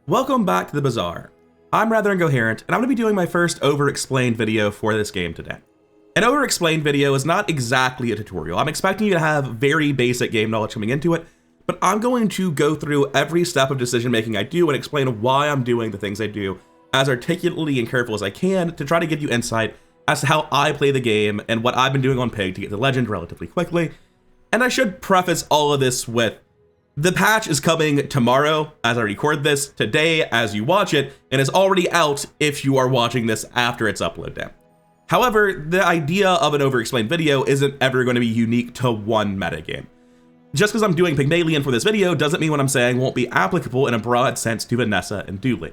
Welcome back to the Bazaar. I'm rather incoherent, and I'm going to be doing my first over-explained video for this game today. An over-explained video is not exactly a tutorial. I'm expecting you to have very basic game knowledge coming into it, but I'm going to go through every step of decision-making I do and explain why I'm doing the things I do as articulately and careful as I can to try to give you insight as to how I play the game and what I've been doing on Pig to get to Legend relatively quickly. And I should preface all of this with, the patch is coming tomorrow as I record this, today as you watch it, and is already out if you are watching this after its upload day. However, the idea of an over-explained video isn't ever going to be unique to one metagame. Just because I'm doing Pygmalien for this video doesn't mean what I'm saying won't be applicable in a broad sense to Vanessa and Dooley.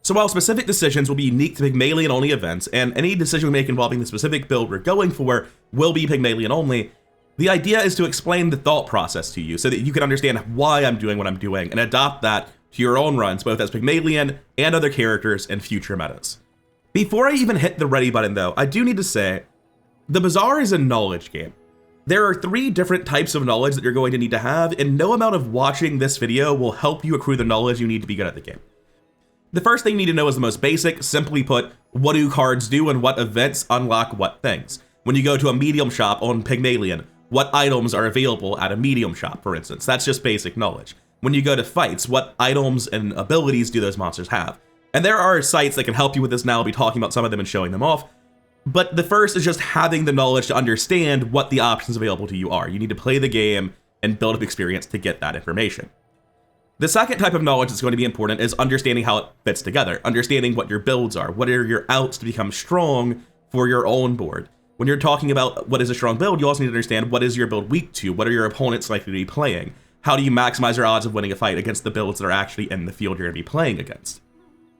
So while specific decisions will be unique to Pygmalien only events, and any decision we make involving the specific build we're going for will be Pygmalien only, the idea is to explain the thought process to you so that you can understand why I'm doing what I'm doing and adopt that to your own runs, both as Pygmalien and other characters in future metas. Before I even hit the ready button though, I do need to say, the Bazaar is a knowledge game. There are 3 different types of knowledge that you're going to need to have, and no amount of watching this video will help you accrue the knowledge you need to be good at the game. The first thing you need to know is the most basic. Simply put, what do cards do and what events unlock what things? When you go to a medium shop on Pygmalien, what items are available at a medium shop, for instance? That's just basic knowledge. When you go to fights, what items and abilities do those monsters have? And there are sites that can help you with this now. I'll be talking about some of them and showing them off. But the first is just having the knowledge to understand what the options available to you are. You need to play the game and build up experience to get that information. The second type of knowledge that's going to be important is understanding how it fits together, understanding what your builds are, what are your outs to become strong for your own board. When you're talking about what is a strong build, you also need to understand what is your build weak to, what are your opponents likely to be playing, how do you maximize your odds of winning a fight against the builds that are actually in the field you're going to be playing against.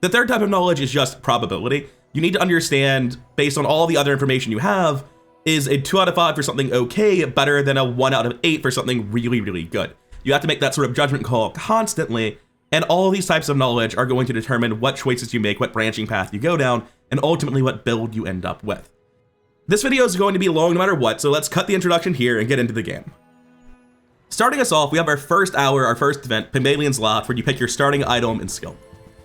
The third type of knowledge is just probability. You need to understand, based on all the other information you have, is a 2 out of 5 for something okay better than a 1 out of 8 for something really, really good. You have to make that sort of judgment call constantly, and all of these types of knowledge are going to determine what choices you make, what branching path you go down, and ultimately what build you end up with. This video is going to be long no matter what, so let's cut the introduction here and get into the game. Starting us off, we have our first hour, our first event, Pygmalien's Loft, where you pick your starting item and skill.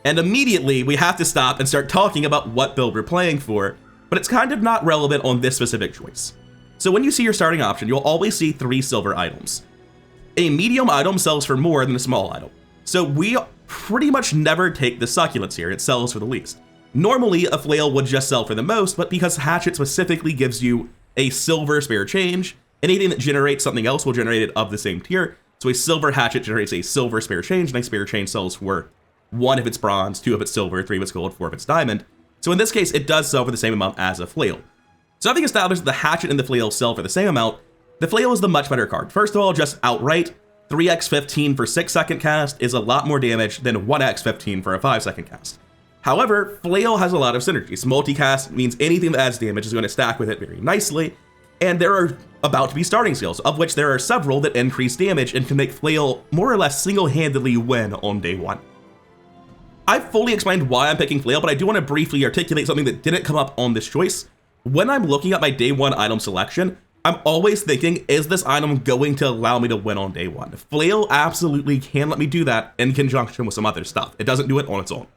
And immediately, we have to stop and start talking about what build we're playing for, but it's kind of not relevant on this specific choice. So when you see your starting option, you'll always see 3 silver items. A medium item sells for more than a small item. So we pretty much never take the succulents here, it sells for the least. Normally, a flail would just sell for the most, but because Hatchet specifically gives you a silver spare change, anything that generates something else will generate it of the same tier. So a silver hatchet generates a silver spare change, and a spare change sells for 1 if it's bronze, 2 if it's silver, 3 if it's gold, 4 if it's diamond. So in this case, it does sell for the same amount as a flail. So having established the hatchet and the flail sell for the same amount, the flail is the much better card. First of all, just outright, 3x15 for 6-second cast is a lot more damage than 1x15 for a 5-second cast. However, flail has a lot of synergies. Multicast means anything that adds damage is going to stack with it very nicely, and there are about to be starting skills, of which there are several that increase damage and can make flail more or less single-handedly win on day 1. I've fully explained why I'm picking flail, but I do want to briefly articulate something that didn't come up on this choice. When I'm looking at my day 1 item selection, I'm always thinking, is this item going to allow me to win on day 1? Flail absolutely can let me do that in conjunction with some other stuff. It doesn't do it on its own.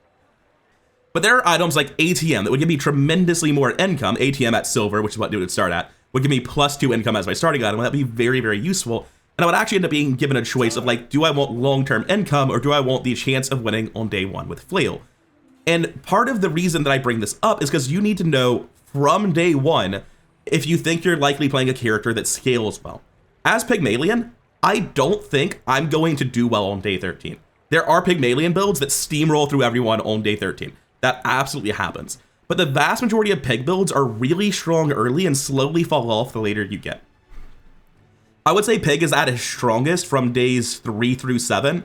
But there are items like ATM that would give me tremendously more income. ATM at silver, which is what it would start at, would give me +2 income as my starting item. That'd be very, very useful. And I would actually end up being given a choice of like, do I want long-term income or do I want the chance of winning on day 1 with flail? And part of the reason that I bring this up is because you need to know from day 1 if you think you're likely playing a character that scales well. As Pygmalien, I don't think I'm going to do well on day 13. There are Pygmalien builds that steamroll through everyone on day 13. That absolutely happens. But the vast majority of Pig builds are really strong early and slowly fall off the later you get. I would say Pig is at his strongest from days 3 through 7,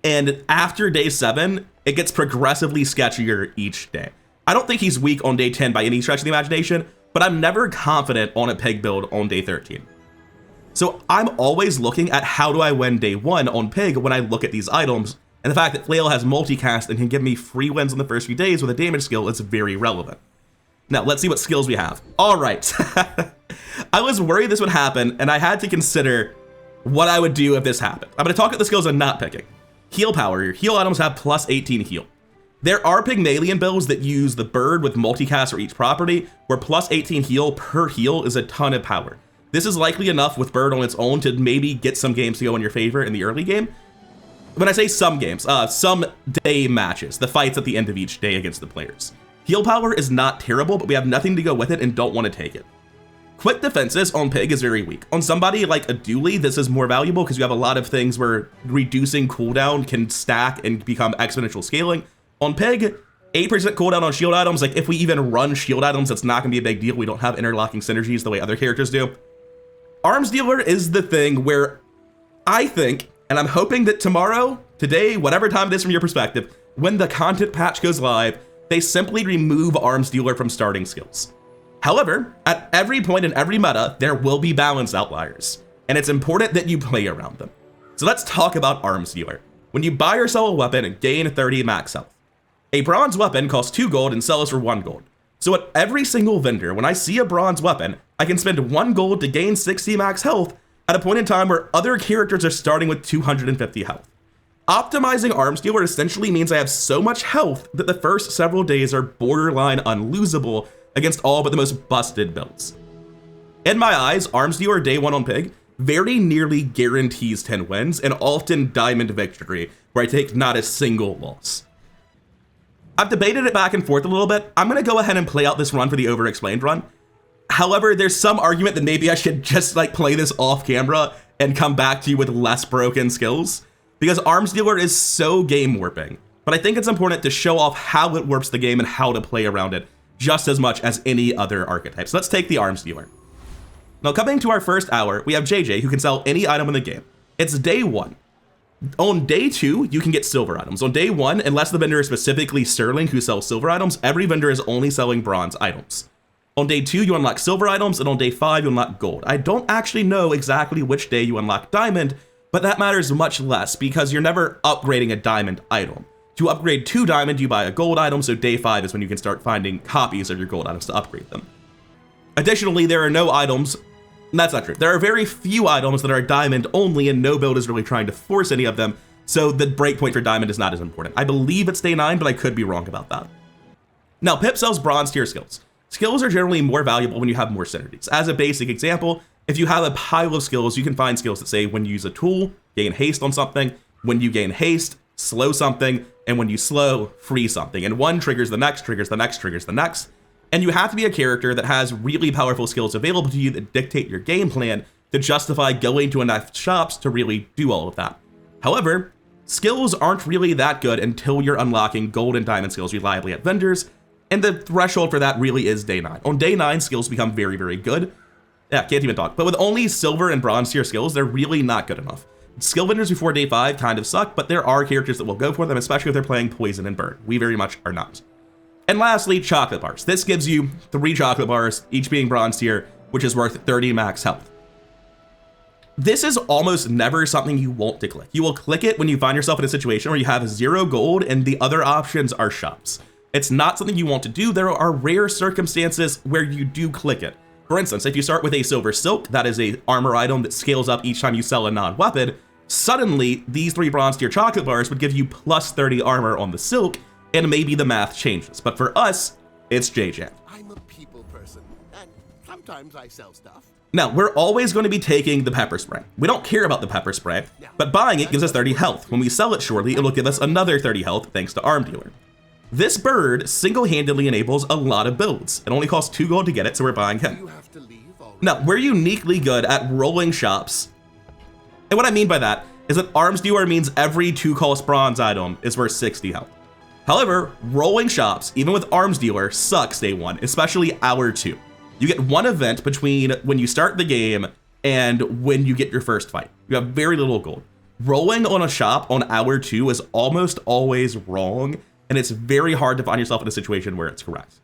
and after day 7, it gets progressively sketchier each day. I don't think he's weak on day 10 by any stretch of the imagination, but I'm never confident on a Pig build on day 13. So I'm always looking at how do I win day 1 on Pig when I look at these items, and the fact that flail has multicast and can give me free wins in the first few days with a damage skill is very relevant. Now, let's see what skills we have. All right. I was worried this would happen, and I had to consider what I would do if this happened. I'm going to talk about the skills I'm not picking. Heal power. Your heal items have plus 18 heal. There are Pygmalien builds that use the bird with multicast for each property, where plus 18 heal per heal is a ton of power. This is likely enough with bird on its own to maybe get some games to go in your favor in the early game. When I say some games, some day matches, the fights at the end of each day against the players. Heal power is not terrible, but we have nothing to go with it and don't want to take it. Quick defenses on Pig is very weak. On somebody like a Dooley, this is more valuable because you have a lot of things where reducing cooldown can stack and become exponential scaling. On Pig, 8% cooldown on shield items. Like if we even run shield items, it's not gonna be a big deal. We don't have interlocking synergies the way other characters do. Arms dealer is the thing where I think, and I'm hoping that tomorrow, today, whatever time it is from your perspective, when the content patch goes live, they simply remove arms dealer from starting skills. However, at every point in every meta, there will be balance outliers, and it's important that you play around them. So let's talk about arms dealer. When you buy or sell a weapon, gain 30 max health. A bronze weapon costs 2 gold and sells for 1 gold. So at every single vendor, when I see a bronze weapon, I can spend 1 gold to gain 60 max health at a point in time where other characters are starting with 250 health. Optimizing arms dealer essentially means I have so much health that the first several days are borderline unlosable against all but the most busted builds. In my eyes, arms dealer day 1 on Pig very nearly guarantees 10 wins and often diamond victory where I take not a single loss. I've debated it back and forth a little bit. I'm gonna go ahead and play out this run for the over-explained run. However, there's some argument that maybe I should just like play this off camera and come back to you with less broken skills, because arms dealer is so game warping. But I think it's important to show off how it warps the game and how to play around it just as much as any other archetype. So let's take the arms dealer. Now coming to our first hour, we have JJ who can sell any item in the game. It's day 1. On day 2, you can get silver items. On day 1, unless the vendor is specifically Sterling who sells silver items, every vendor is only selling bronze items. On day 2, you unlock silver items, and on day 5, you unlock gold. I don't actually know exactly which day you unlock diamond, but that matters much less because you're never upgrading a diamond item. To upgrade to diamond, you buy a gold item, so day 5 is when you can start finding copies of your gold items to upgrade them. Additionally, there are no items. That's not true. There are very few items that are diamond only, and no build is really trying to force any of them, so the breakpoint for diamond is not as important. I believe it's day 9, but I could be wrong about that. Now, Pip sells bronze tier skills. Skills are generally more valuable when you have more synergies. As a basic example, if you have a pile of skills, you can find skills that say when you use a tool, gain haste on something, when you gain haste, slow something, and when you slow, free something. And one triggers the next, triggers the next, triggers the next. And you have to be a character that has really powerful skills available to you that dictate your game plan to justify going to enough shops to really do all of that. However, skills aren't really that good until you're unlocking gold and diamond skills reliably at vendors, and the threshold for that really is day 9. On day 9, skills become very, very good. Yeah, can't even talk. But with only silver and bronze tier skills, they're really not good enough. Skill vendors before day 5 kind of suck, but there are characters that will go for them, especially if they're playing poison and burn. We very much are not. And lastly, chocolate bars. This gives you 3 chocolate bars, each being bronze tier, which is worth 30 max health. This is almost never something you want to click. You will click it when you find yourself in a situation where you have 0 gold and the other options are shops. It's not something you want to do. There are rare circumstances where you do click it. For instance, if you start with a silver silk, that is a armor item that scales up each time you sell a non-weapon, suddenly these 3 bronze tier chocolate bars would give you plus 30 armor on the silk, and maybe the math changes. But for us, it's JJ. I'm a people person, and sometimes I sell stuff. Now, we're always going to be taking the pepper spray. We don't care about the pepper spray, but buying it gives us 30 health. When we sell it shortly, it will give us another 30 health thanks to Arm Dealer. This bird single-handedly enables a lot of builds. It only costs 2 gold to get it, so we're buying him. Now, we're uniquely good at rolling shops. And what I mean by that is that Arms Dealer means every 2 cost bronze item is worth 60 health. However, rolling shops, even with Arms Dealer, sucks day 1, especially hour 2. You get 1 event between when you start the game and when you get your first fight. You have very little gold. Rolling on a shop on hour 2 is almost always wrong, and it's very hard to find yourself in a situation where it's correct.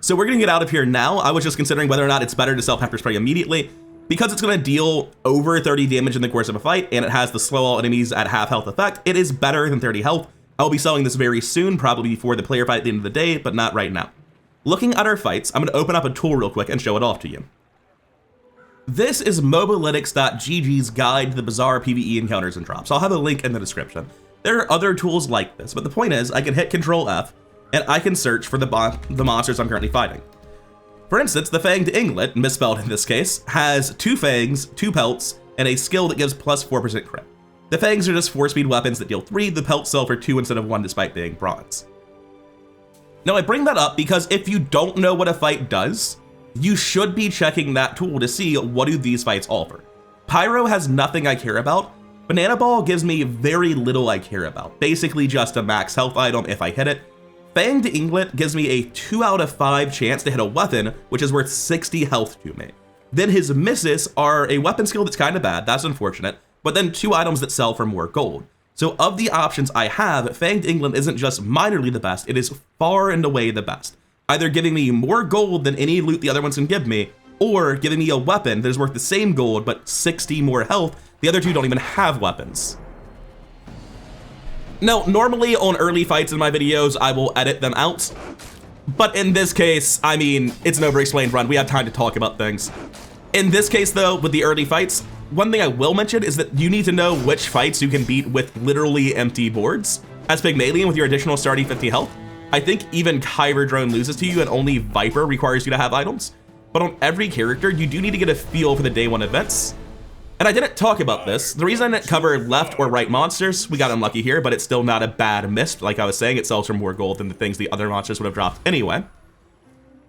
So we're gonna get out of here now. I was just considering whether or not it's better to sell pepper spray immediately, because it's gonna deal over 30 damage in the course of a fight, and it has the slow all enemies at half health effect. It is better than 30 health. I'll be selling this very soon, probably before the player fight at the end of the day, but not right now. Looking at our fights, I'm gonna open up a tool real quick and show it off to you. This is mobalytics.gg's guide to the Bazaar PvE encounters and drops. I'll have a link in the description. There are other tools like this, but the point is I can hit Control F and I can search for the monsters I'm currently fighting. For instance, the Fanged Inglet, misspelled in this case, has 2 fangs, 2 pelts, and a skill that gives plus 4% crit. The fangs are just 4-speed weapons that deal 3, the pelts sell for 2 instead of 1 despite being bronze. Now I bring that up because if you don't know what a fight does, you should be checking that tool to see what do these fights offer. Pyro has nothing I care about. Banana Ball gives me very little I care about, basically just a max health item if I hit it. Fanged Inglet gives me a 2 out of 5 chance to hit a weapon, which is worth 60 health to me. Then his misses are a weapon skill that's kind of bad, that's unfortunate, but then 2 items that sell for more gold. So of the options I have, Fanged Inglet isn't just minorly the best, it is far and away the best. Either giving me more gold than any loot the other ones can give me, or giving me a weapon that is worth the same gold but 60 more health. The other 2 don't even have weapons. Now, normally on early fights in my videos, I will edit them out. But in this case, I mean, it's an over-explained run. We have time to talk about things. In this case, though, with the early fights, one thing I will mention is that you need to know which fights you can beat with literally empty boards. As Pygmalien with your additional starting 50 health, I think even Kyber Drone loses to you and only Viper requires you to have items. But on every character, you do need to get a feel for the day 1 events. And I didn't talk about this. The reason I didn't cover left or right monsters, we got unlucky here, but it's still not a bad miss. Like I was saying, it sells for more gold than the things the other monsters would have dropped anyway.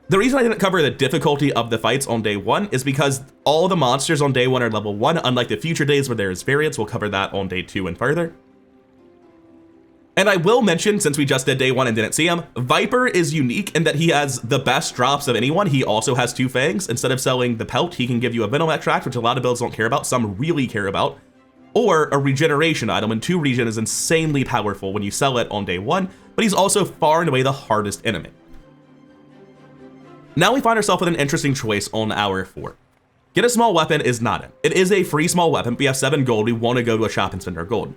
The reason I didn't cover the difficulty of the fights on day 1 is because all the monsters on day 1 are level 1, unlike the future days where there is variance. We'll cover that on day 2 and further. And I will mention, since we just did day 1 and didn't see him, Viper is unique in that he has the best drops of anyone. He also has 2 fangs. Instead of selling the pelt, he can give you a venom extract, which a lot of builds don't care about, some really care about, or a regeneration item, and 2 regen is insanely powerful when you sell it on day 1, but he's also far and away the hardest enemy. Now we find ourselves with an interesting choice on hour 4. Get a small weapon is not it. It is a free small weapon. We have 7 gold. We want to go to a shop and spend our gold.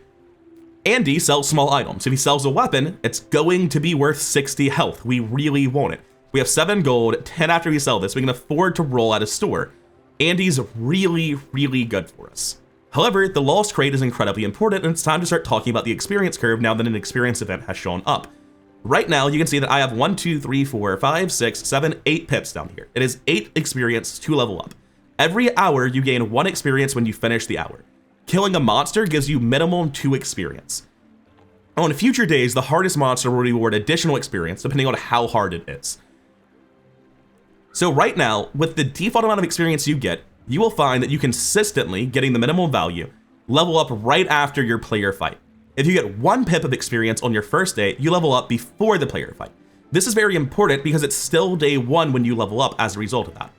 Andy sells small items. If he sells a weapon, it's going to be worth 60 health. We really want it. We have 7 gold, 10 after we sell this. We can afford to roll at a store. Andy's really, really good for us. However, the lost crate is incredibly important, and it's time to start talking about the experience curve now that an experience event has shown up. Right now, you can see that I have 1, 2, 3, 4, 5, 6, 7, 8 pips down here. It is 8 experience to level up. Every hour, you gain 1 experience when you finish the hour. Killing a monster gives you minimum 2 experience. On future days, the hardest monster will reward additional experience depending on how hard it is. So right now, with the default amount of experience you get, you will find that you consistently, getting the minimum value, level up right after your player fight. If you get 1 pip of experience on your first day, you level up before the player fight. This is very important because it's still day 1 when you level up as a result of that.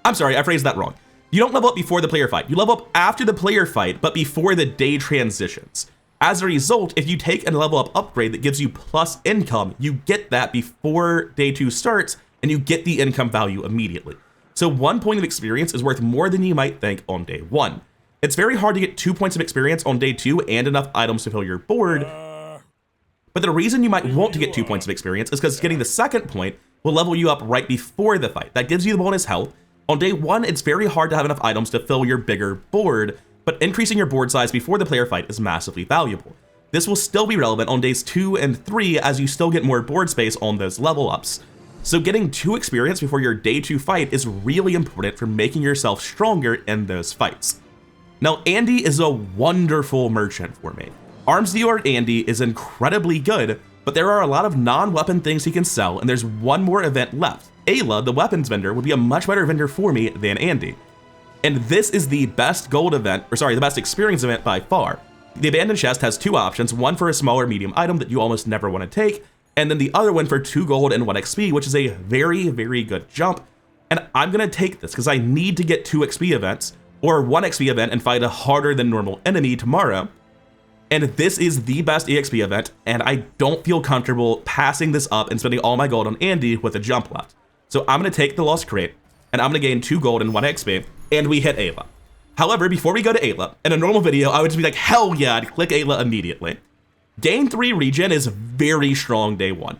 I'm sorry, I phrased that wrong. You don't level up before the player fight. You level up after the player fight, but before the day transitions. As a result, if you take a level up upgrade that gives you plus income, you get that before day 2 starts, and you get the income value immediately. So 1 point of experience is worth more than you might think on day 1. It's very hard to get 2 points of experience on day 2 and enough items to fill your board. But the reason you might want to get 2 points of experience is because getting the second point will level you up right before the fight. That gives you the bonus health. On day 1, it's very hard to have enough items to fill your bigger board, but increasing your board size before the player fight is massively valuable. This will still be relevant on days 2 and 3 as you still get more board space on those level ups. So getting 2 experience before your day 2 fight is really important for making yourself stronger in those fights. Now, Andy is a wonderful merchant for me. Arms dealer Andy is incredibly good, but there are a lot of non-weapon things he can sell, and there's 1 more event left. Ayla, the weapons vendor, would be a much better vendor for me than Andy. And this is the best gold event, or sorry, the best experience event by far. The abandoned chest has 2 options, one for a smaller medium item that you almost never want to take, and then the other one for 2 gold and 1 XP, which is a very, very good jump. And I'm gonna take this because I need to get 2 XP events, or 1 XP event and fight a harder than normal enemy tomorrow. And this is the best EXP event, and I don't feel comfortable passing this up and spending all my gold on Andy with a jump left. So I'm gonna take the lost crate, and I'm gonna gain 2 gold and 1 XP, and we hit Ayla. However, before we go to Ayla, in a normal video, I would just be like, hell yeah, I'd click Ayla immediately. Gain 3 regen is very strong day 1.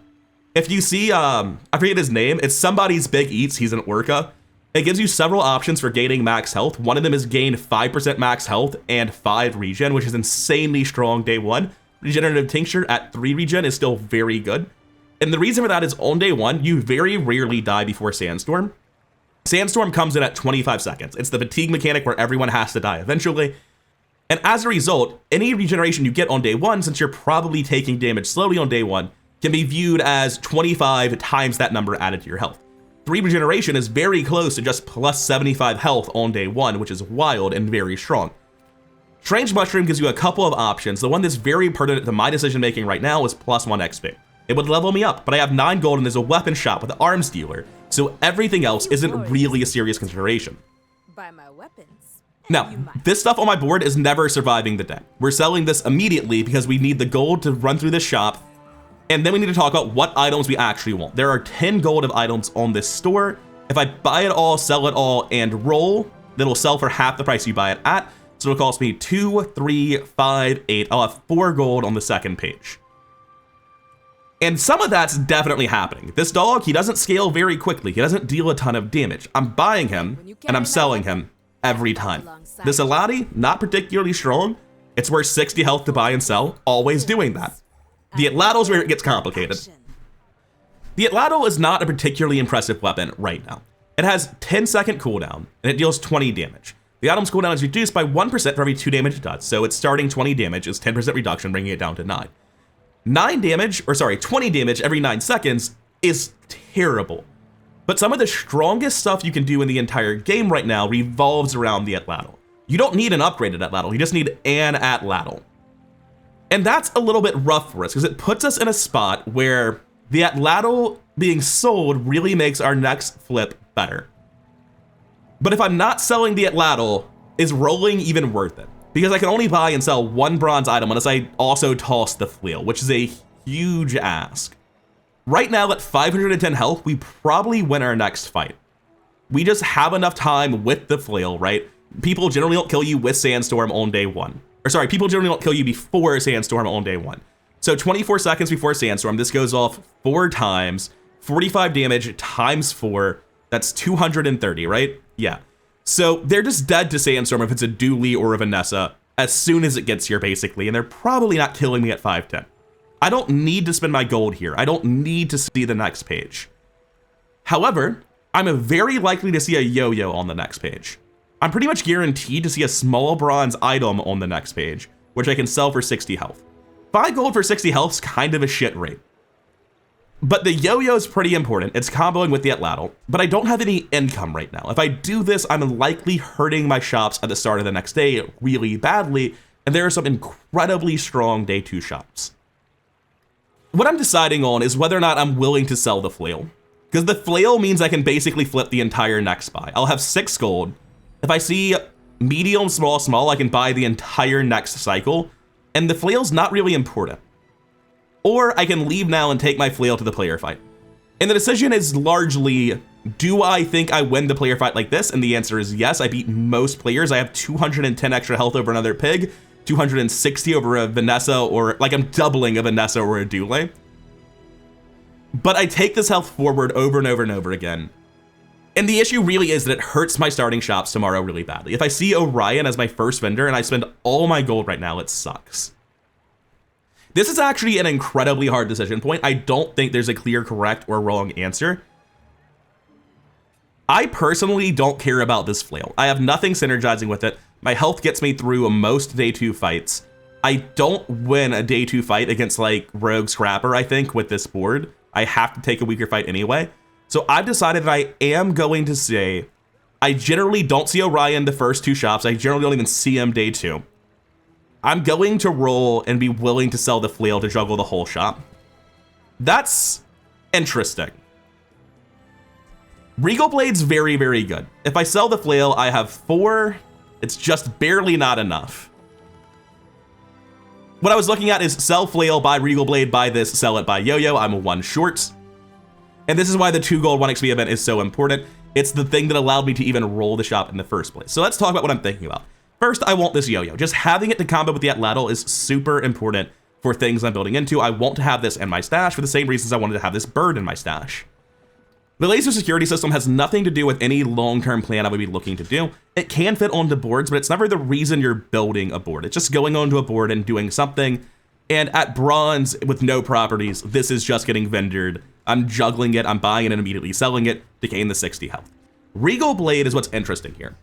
If you see, I forget his name, it's somebody's big eats, he's an orca. It gives you several options for gaining max health. One of them is gain 5% max health and 5 regen, which is insanely strong day 1. Regenerative Tincture at 3 regen is still very good. And the reason for that is on day 1, you very rarely die before Sandstorm. Sandstorm comes in at 25 seconds. It's the fatigue mechanic where everyone has to die eventually. And as a result, any regeneration you get on day 1, since you're probably taking damage slowly on day 1, can be viewed as 25 times that number added to your health. 3 regeneration is very close to just plus 75 health on day 1, which is wild and very strong. Strange Mushroom gives you a couple of options. The one that's very pertinent to my decision making right now is plus 1 XP. It would level me up, but I have 9 gold and there's a weapon shop with the arms dealer, so everything else isn't really a serious consideration. Buy my weapons. Now, this stuff on my board is never surviving the day. We're selling this immediately because we need the gold to run through this shop, and then we need to talk about what items we actually want. There are 10 gold of items on this store. If I buy it all, sell it all, and roll, it'll sell for half the price you buy it at, so it'll cost me 2, 3, 5, 8. I'll have 4 gold on the second page. And some of that's definitely happening. This dog, he doesn't scale very quickly. He doesn't deal a ton of damage. I'm buying him, and I'm selling him every time. This Elati, not particularly strong. It's worth 60 health to buy and sell, always doing that. The Atlattl's where it gets complicated. The Atlatl is not a particularly impressive weapon right now. It has 10-second cooldown, and it deals 20 damage. The item's cooldown is reduced by 1% for every 2 damage it does, so its starting 20 damage is 10% reduction, bringing it down to 9. 20 damage every 9 seconds is terrible. But some of the strongest stuff you can do in the entire game right now revolves around the Atlatl. You don't need an upgraded Atlatl, you just need an Atlatl. And that's a little bit rough for us, because it puts us in a spot where the Atlatl being sold really makes our next flip better. But if I'm not selling the Atlatl, is rolling even worth it? Because I can only buy and sell 1 bronze item unless I also toss the flail, which is a huge ask. Right now at 510 health, we probably win our next fight. We just have enough time with the flail, right? People generally don't kill you with Sandstorm on day 1. Or sorry, people generally don't kill you before Sandstorm on day 1. So 24 seconds before Sandstorm, this goes off 4 times, 45 damage times 4, that's 230, right? Yeah. So they're just dead to Sandstorm if it's a Dooley or a Vanessa as soon as it gets here, basically, and they're probably not killing me at 510. I don't need to spend my gold here. I don't need to see the next page. However, I'm very likely to see a yo-yo on the next page. I'm pretty much guaranteed to see a small bronze item on the next page, which I can sell for 60 health. 5 gold for 60 health is kind of a shit rate. But the yo-yo is pretty important. It's comboing with the Atlatl, but I don't have any income right now. If I do this, I'm likely hurting my shops at the start of the next day really badly, and there are some incredibly strong day 2 shops. What I'm deciding on is whether or not I'm willing to sell the flail, because the flail means I can basically flip the entire next buy. I'll have 6 gold. If I see medium, small, small, I can buy the entire next cycle, and the flail's not really important. Or I can leave now and take my flail to the player fight. And the decision is largely, do I think I win the player fight like this? And the answer is yes, I beat most players. I have 210 extra health over another pig, 260 over a Vanessa, or like I'm doubling a Vanessa or a Dooley. But I take this health forward over and over and over again. And the issue really is that it hurts my starting shops tomorrow really badly. If I see Orion as my first vendor and I spend all my gold right now, it sucks. This is actually an incredibly hard decision point. I don't think there's a clear correct or wrong answer. I personally don't care about this flail. I have nothing synergizing with it. My health gets me through most day 2 fights. I don't win a day 2 fight against like Rogue Scrapper, I think, with this board. I have to take a weaker fight anyway. So I've decided that I am going to say, I generally don't see Orion the first 2 shops. I generally don't even see him day 2. I'm going to roll and be willing to sell the flail to juggle the whole shop. That's interesting. Regal Blade's very, very good. If I sell the flail, I have 4. It's just barely not enough. What I was looking at is sell flail, buy Regal Blade, buy this, sell it, buy yo-yo. I'm 1 short. And this is why the 2 gold 1 XP event is so important. It's the thing that allowed me to even roll the shop in the first place. So let's talk about what I'm thinking about. First, I want this yo-yo. Just having it to combo with the Atlatl is super important for things I'm building into. I want to have this in my stash for the same reasons I wanted to have this bird in my stash. The laser security system has nothing to do with any long-term plan I would be looking to do. It can fit onto boards, but it's never the reason you're building a board. It's just going onto a board and doing something. And at bronze with no properties, this is just getting vendored. I'm juggling it, I'm buying it and immediately selling it to gain the 60 health. Regal Blade is what's interesting here.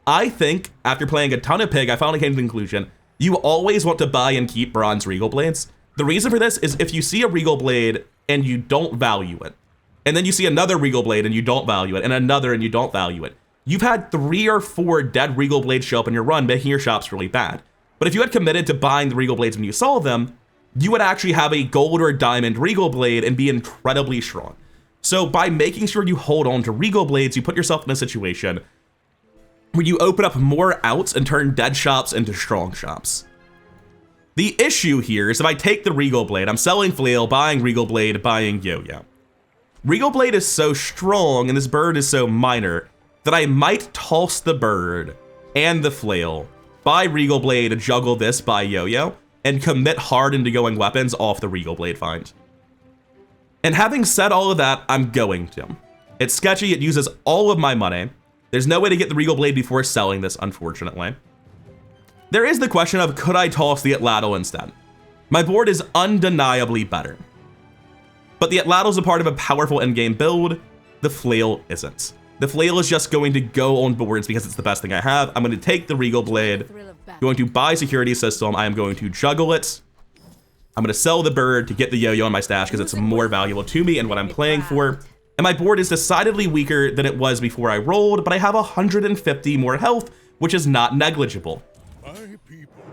I think after playing a ton of Pig, I finally came to the conclusion, you always want to buy and keep bronze Regal Blades. The reason for this is if you see a Regal Blade and you don't value it, and then you see another Regal Blade and you don't value it, and another and you don't value it, you've had 3 or 4 dead Regal Blades show up in your run, making your shops really bad. But if you had committed to buying the Regal Blades when you saw them, you would actually have a gold or diamond Regal Blade and be incredibly strong. So by making sure you hold on to Regal Blades, you put yourself in a situation where you open up more outs and turn dead shops into strong shops. The issue here is if I take the Regal Blade, I'm selling Flail, buying Regal Blade, buying Yo-Yo. Regal Blade is so strong and this bird is so minor that I might toss the bird and the Flail, buy Regal Blade, juggle this, buy Yo-Yo, and commit hard into going weapons off the Regal Blade find. And having said all of that, I'm going to. It's sketchy, it uses all of my money. There's no way to get the Regal Blade before selling this, unfortunately. There is the question of, could I toss the Atlatl instead? My board is undeniably better. But the Atlatl is a part of a powerful endgame build, the Flail isn't. The Flail is just going to go on boards because it's the best thing I have. I'm going to take the Regal Blade, going to buy security system, I am going to juggle it. I'm going to sell the bird to get the Yo-Yo in my stash because it's more valuable to me and what I'm playing for. And my board is decidedly weaker than it was before I rolled, but I have 150 more health, which is not negligible.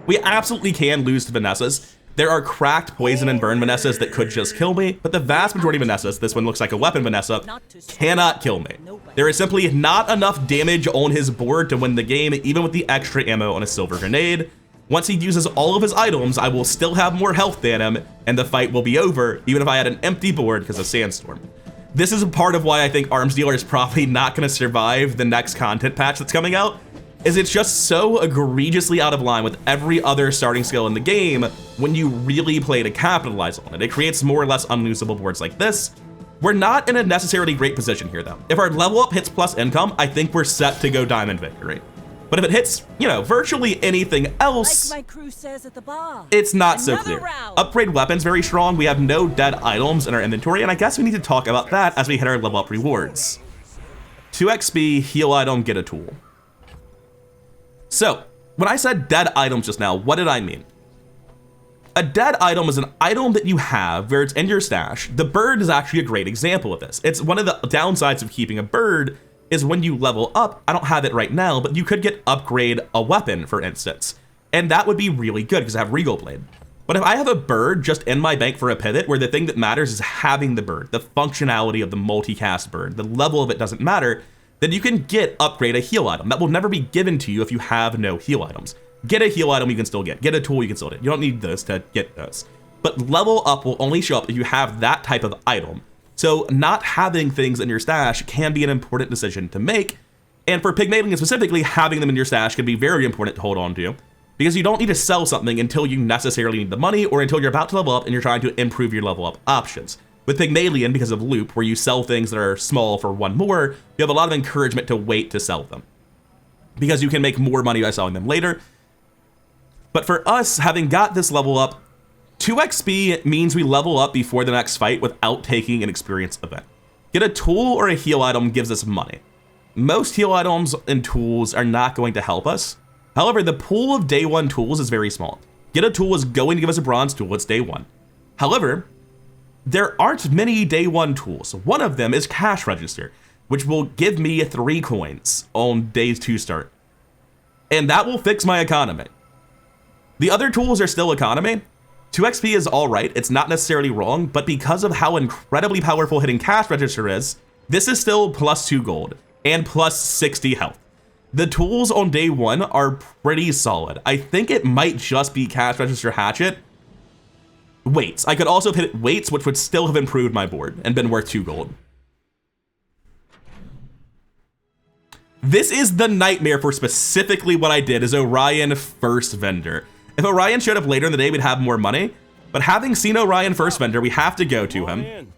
We absolutely can lose to Vanessas. There are cracked poison and burn Vanessas that could just kill me, but the vast majority of Vanessas, this one looks like a weapon Vanessa, cannot kill me. There is simply not enough damage on his board to win the game, even with the extra ammo on a silver grenade. Once he uses all of his items, I will still have more health than him, and the fight will be over, even if I had an empty board because of Sandstorm. This is a part of why I think Arms Dealer is probably not going to survive the next content patch that's coming out, is it's just so egregiously out of line with every other starting skill in the game when you really play to capitalize on it. It creates more or less unlosable boards like this. We're not in a necessarily great position here though. If our level up hits plus income, I think we're set to go diamond victory. But if it hits, you know, virtually anything else, like my crew says at the bar, it's not so clear. Round. Upgrade weapons very strong. We have no dead items in our inventory, and I guess we need to talk about that as we hit our level up rewards. 2 XP, heal item, get a tool. So, when I said dead items just now, what did I mean? A dead item is an item that you have where it's in your stash. The bird is actually a great example of this. It's one of the downsides of keeping a bird is when you level up, I don't have it right now, but you could get upgrade a weapon, for instance. And that would be really good because I have Regal Blade. But if I have a bird just in my bank for a pivot where the thing that matters is having the bird, the functionality of the multicast bird, the level of it doesn't matter, then you can get upgrade a heal item. That will never be given to you if you have no heal items. Get a heal item you can still get. Get a tool you can still get. You don't need those to get those. But level up will only show up if you have that type of item. So not having things in your stash can be an important decision to make. And for Pygmalien specifically, having them in your stash can be very important to hold on to. Because you don't need to sell something until you necessarily need the money or until you're about to level up and you're trying to improve your level up options. With Pygmalien, because of Loop, where you sell things that are small for 1 more, you have a lot of encouragement to wait to sell them. Because you can make more money by selling them later. But for us, having got this level up, 2 XP means we level up before the next fight without taking an experience event. Get a tool or a heal item gives us money. Most heal items and tools are not going to help us. However, the pool of day 1 tools is very small. Get a tool is going to give us a bronze tool, it's day 1. However, there aren't many day 1 tools. One of them is cash register, which will give me 3 coins on days 2 start. And that will fix my economy. The other tools are still economy. 2 XP is all right, it's not necessarily wrong, but because of how incredibly powerful hitting cash register is, this is still plus 2 gold and plus 60 health. The tools on day 1 are pretty solid. I think it might just be cash register hatchet. Weights. I could also have hit weights, which would still have improved my board and been worth 2 gold. This is the nightmare for specifically what I did as Orion first vendor. If Orion showed up later in the day, we'd have more money. But having seen Orion first vendor, we have to go to him.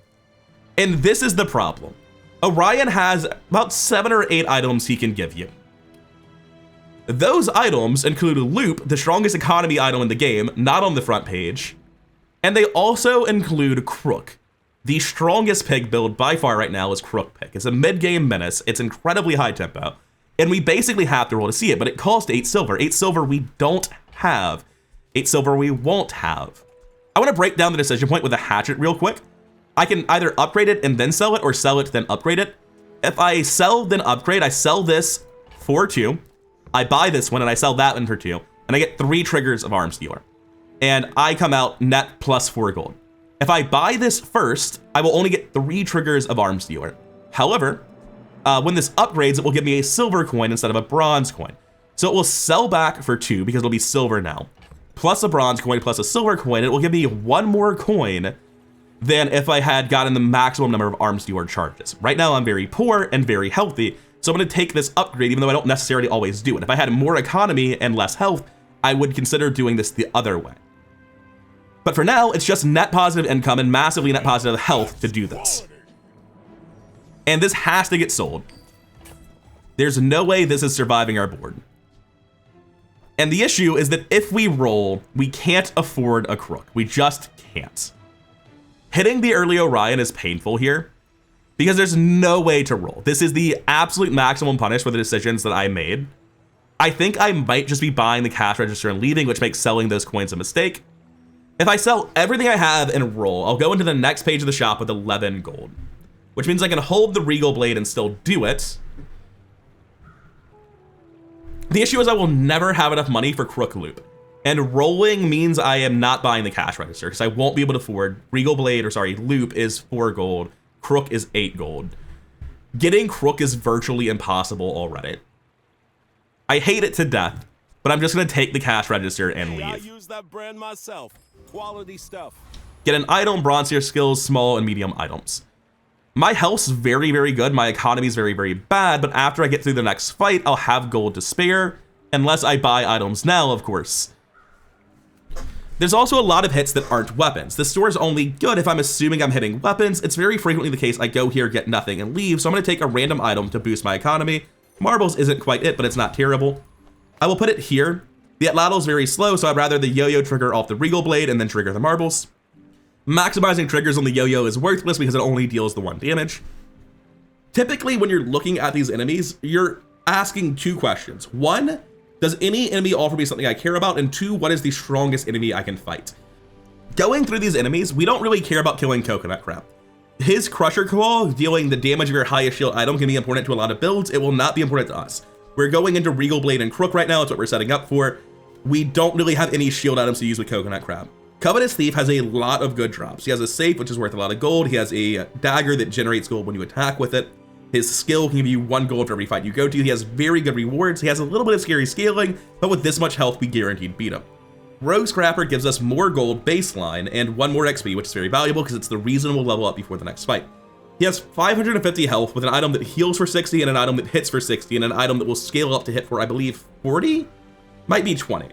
And this is the problem. Orion has about 7 or 8 items he can give you. Those items include Loop, the strongest economy item in the game, not on the front page, and they also include Crook. The strongest Pig build by far right now is Crook Pig. It's a mid-game menace, it's incredibly high tempo, and we basically have to roll to see it, but it costs 8 silver. 8 silver we don't have. 8 silver we won't have. I want to break down the decision point with a hatchet real quick. I can either upgrade it and then sell it, or sell it then upgrade it. If I sell then upgrade, I sell this for 2. I buy this one and I sell that one for 2, and I get 3 triggers of Arms Dealer. And I come out net plus 4 gold. If I buy this first, I will only get 3 triggers of Arms Dealer. However, when this upgrades, it will give me a silver coin instead of a bronze coin. So it will sell back for 2 because it'll be silver now. Plus a bronze coin plus a silver coin, it will give me 1 more coin than if I had gotten the maximum number of Arms Dealer charges. Right now I'm very poor and very healthy, so I'm gonna take this upgrade even though I don't necessarily always do it. If I had more economy and less health, I would consider doing this the other way. But for now, it's just net positive income and massively net positive health to do this. And this has to get sold. There's no way this is surviving our board. And the issue is that if we roll, we can't afford a Crook. We just can't. Hitting the early Orion is painful here because there's no way to roll. This is the absolute maximum punish for the decisions that I made. I think I might just be buying the cash register and leaving, which makes selling those coins a mistake. If I sell everything I have and roll, I'll go into the next page of the shop with 11 gold, which means I can hold the Regal Blade and still do it. The issue is I will never have enough money for Crook Loop. And rolling means I am not buying the cash register because I won't be able to afford Loop is 4 gold, Crook is 8 gold. Getting Crook is virtually impossible already. I hate it to death, but I'm just gonna take the cash register and leave. I use that brand myself. Quality stuff. Get an item, bronze tier skills, small and medium items. My health's very, very good. My economy's very, very bad, but after I get through the next fight, I'll have gold to spare, unless I buy items now, of course. There's also a lot of hits that aren't weapons. The store is only good if I'm assuming I'm hitting weapons. It's very frequently the case I go here, get nothing, and leave, so I'm gonna take a random item to boost my economy. Marbles isn't quite it, but it's not terrible. I will put it here. The Atlatl is very slow, so I'd rather the yo-yo trigger off the Regal Blade and then trigger the marbles. Maximizing triggers on the yo-yo is worthless because it only deals the 1 damage. Typically, when you're looking at these enemies, you're asking 2 questions. 1, does any enemy offer me something I care about? And 2, what is the strongest enemy I can fight? Going through these enemies, we don't really care about killing Coconut Crab. His Crusher Claw, dealing the damage of your highest shield item, can be important to a lot of builds. It will not be important to us. We're going into Regal Blade and Crook right now. That's what we're setting up for. We don't really have any shield items to use with Coconut Crab. Covetous Thief has a lot of good drops. He has a safe, which is worth a lot of gold. He has a dagger that generates gold when you attack with it. His skill can give you 1 gold for every fight you go to. He has very good rewards. He has a little bit of scary scaling, but with this much health, we guaranteed beat him. Rogue Scrapper gives us more gold baseline and 1 more XP, which is very valuable because it's the reason we'll level up before the next fight. He has 550 health with an item that heals for 60 and an item that hits for 60 and an item that will scale up to hit for, I believe, 40? Might be 20.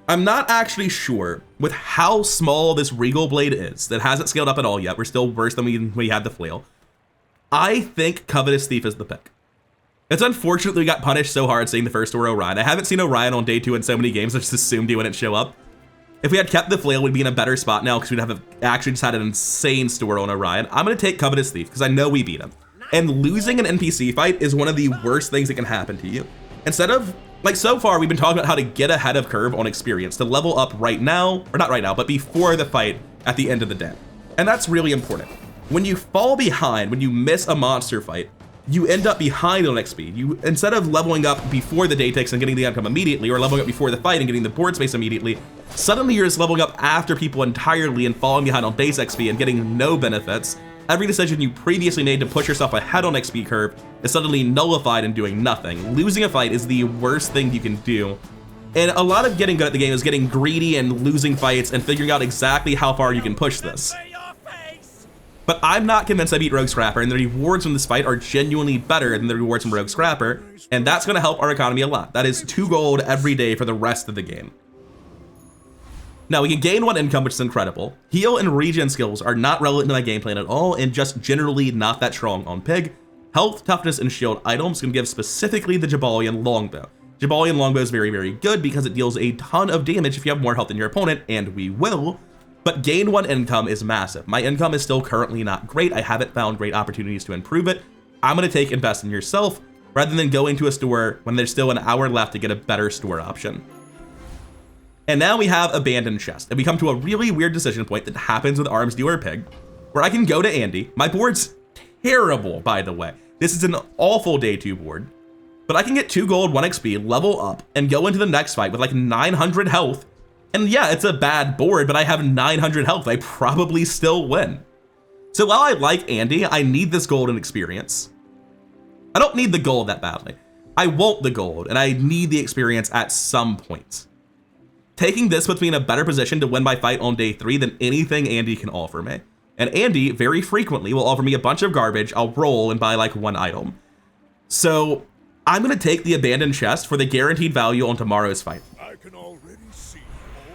I'm not actually sure with how small this Regal Blade is that hasn't scaled up at all yet. We're still worse than we had the flail. I think Covetous Thief is the pick. It's unfortunate that we got punished so hard seeing the first store Orion. I haven't seen Orion on day 2 in so many games. I just assumed he wouldn't show up. If we had kept the flail, we'd be in a better spot now because we'd have actually just had an insane store on Orion. I'm going to take Covetous Thief because I know we beat him. And losing an NPC fight is one of the worst things that can happen to you. Instead of, like so far, we've been talking about how to get ahead of curve on experience, to level up right now, or not right now, but before the fight at the end of the day. And that's really important. When you fall behind, when you miss a monster fight, you end up behind on XP. You, instead of leveling up before the day ticks and getting the outcome immediately, or leveling up before the fight and getting the board space immediately, suddenly you're just leveling up after people entirely and falling behind on base XP and getting no benefits. Every decision you previously made to push yourself ahead on XP curve is suddenly nullified and doing nothing. Losing a fight is the worst thing you can do. And a lot of getting good at the game is getting greedy and losing fights and figuring out exactly how far you can push this. But I'm not convinced I beat Rogue Scrapper, and the rewards from this fight are genuinely better than the rewards from Rogue Scrapper, and that's going to help our economy a lot. That is 2 gold every day for the rest of the game. Now, we can gain 1 income, which is incredible. Heal and regen skills are not relevant to my game plan at all, and just generally not that strong on Pig. Health, toughness, and shield items can give specifically the Pygmalien longbow. Pygmalien longbow is very, very good because it deals a ton of damage if you have more health than your opponent, and we will. But gain 1 income is massive. My income is still currently not great. I haven't found great opportunities to improve it. I'm going to take invest in yourself rather than going to a store when there's still an hour left to get a better store option. And now we have abandoned chest, and we come to a really weird decision point that happens with arms dealer Pig, where I can go to Andy. My board's terrible, by the way. This is an awful day 2 board, but I can get 2 gold, 1 XP, level up, and go into the next fight with like 900 health. And yeah, it's a bad board, but I have 900 health. I probably still win. So while I like Andy, I need this gold and experience. I don't need the gold that badly. I want the gold, and I need the experience at some point. Taking this puts me in a better position to win my fight on day 3 than anything Andy can offer me. And Andy very frequently will offer me a bunch of garbage. I'll roll and buy like 1 item. So I'm gonna take the abandoned chest for the guaranteed value on tomorrow's fight. I can already see.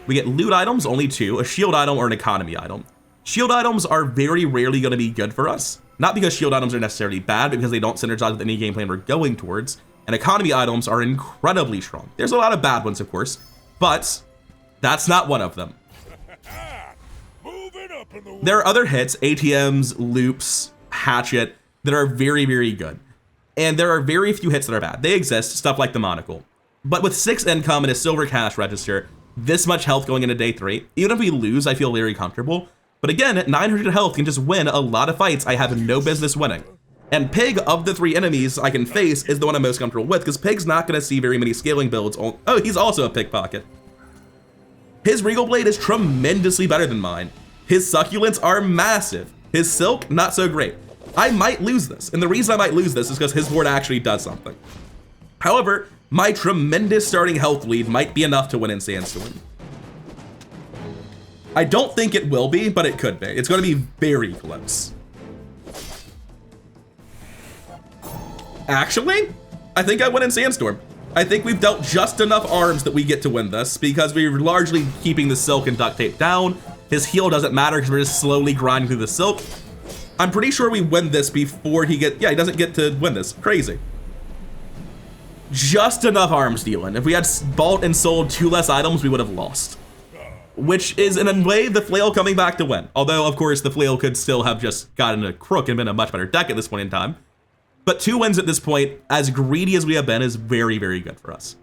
We get loot items, only 2, a shield item or an economy item. Shield items are very rarely gonna be good for us. Not because shield items are necessarily bad, but because they don't synergize with any game plan we're going towards. And economy items are incredibly strong. There's a lot of bad ones, of course, but that's not one of them. Moving up in the There are other hits, ATMs, loops, hatchet, that are very, very good. And there are very few hits that are bad. They exist, stuff like the monocle. But with 6 income and a silver cash register, this much health going into day 3, even if we lose, I feel very comfortable. But again, 900 health can just win a lot of fights I have no business winning. And Pig, of the 3 enemies I can face, is the one I'm most comfortable with, because Pig's not going to see very many scaling builds on... Oh, he's also a pickpocket. His Regal Blade is tremendously better than mine. His succulents are massive. His silk, not so great. I might lose this, and the reason I might lose this is because his board actually does something. However, my tremendous starting health lead might be enough to win in Sandstorm. I don't think it will be, but it could be. It's going to be very close. Actually, I think I win in Sandstorm. I think we've dealt just enough arms that we get to win this because we're largely keeping the silk and duct tape down. His heal doesn't matter because we're just slowly grinding through the silk. I'm pretty sure we win this before he doesn't get to win this. Crazy. Just enough arms dealing. If we had bought and sold 2 less items, we would have lost. Which is in a way the flail coming back to win. Although, of course, the flail could still have just gotten a crook and been a much better deck at this point in time. But 2 wins at this point, as greedy as we have been, is very, very good for us.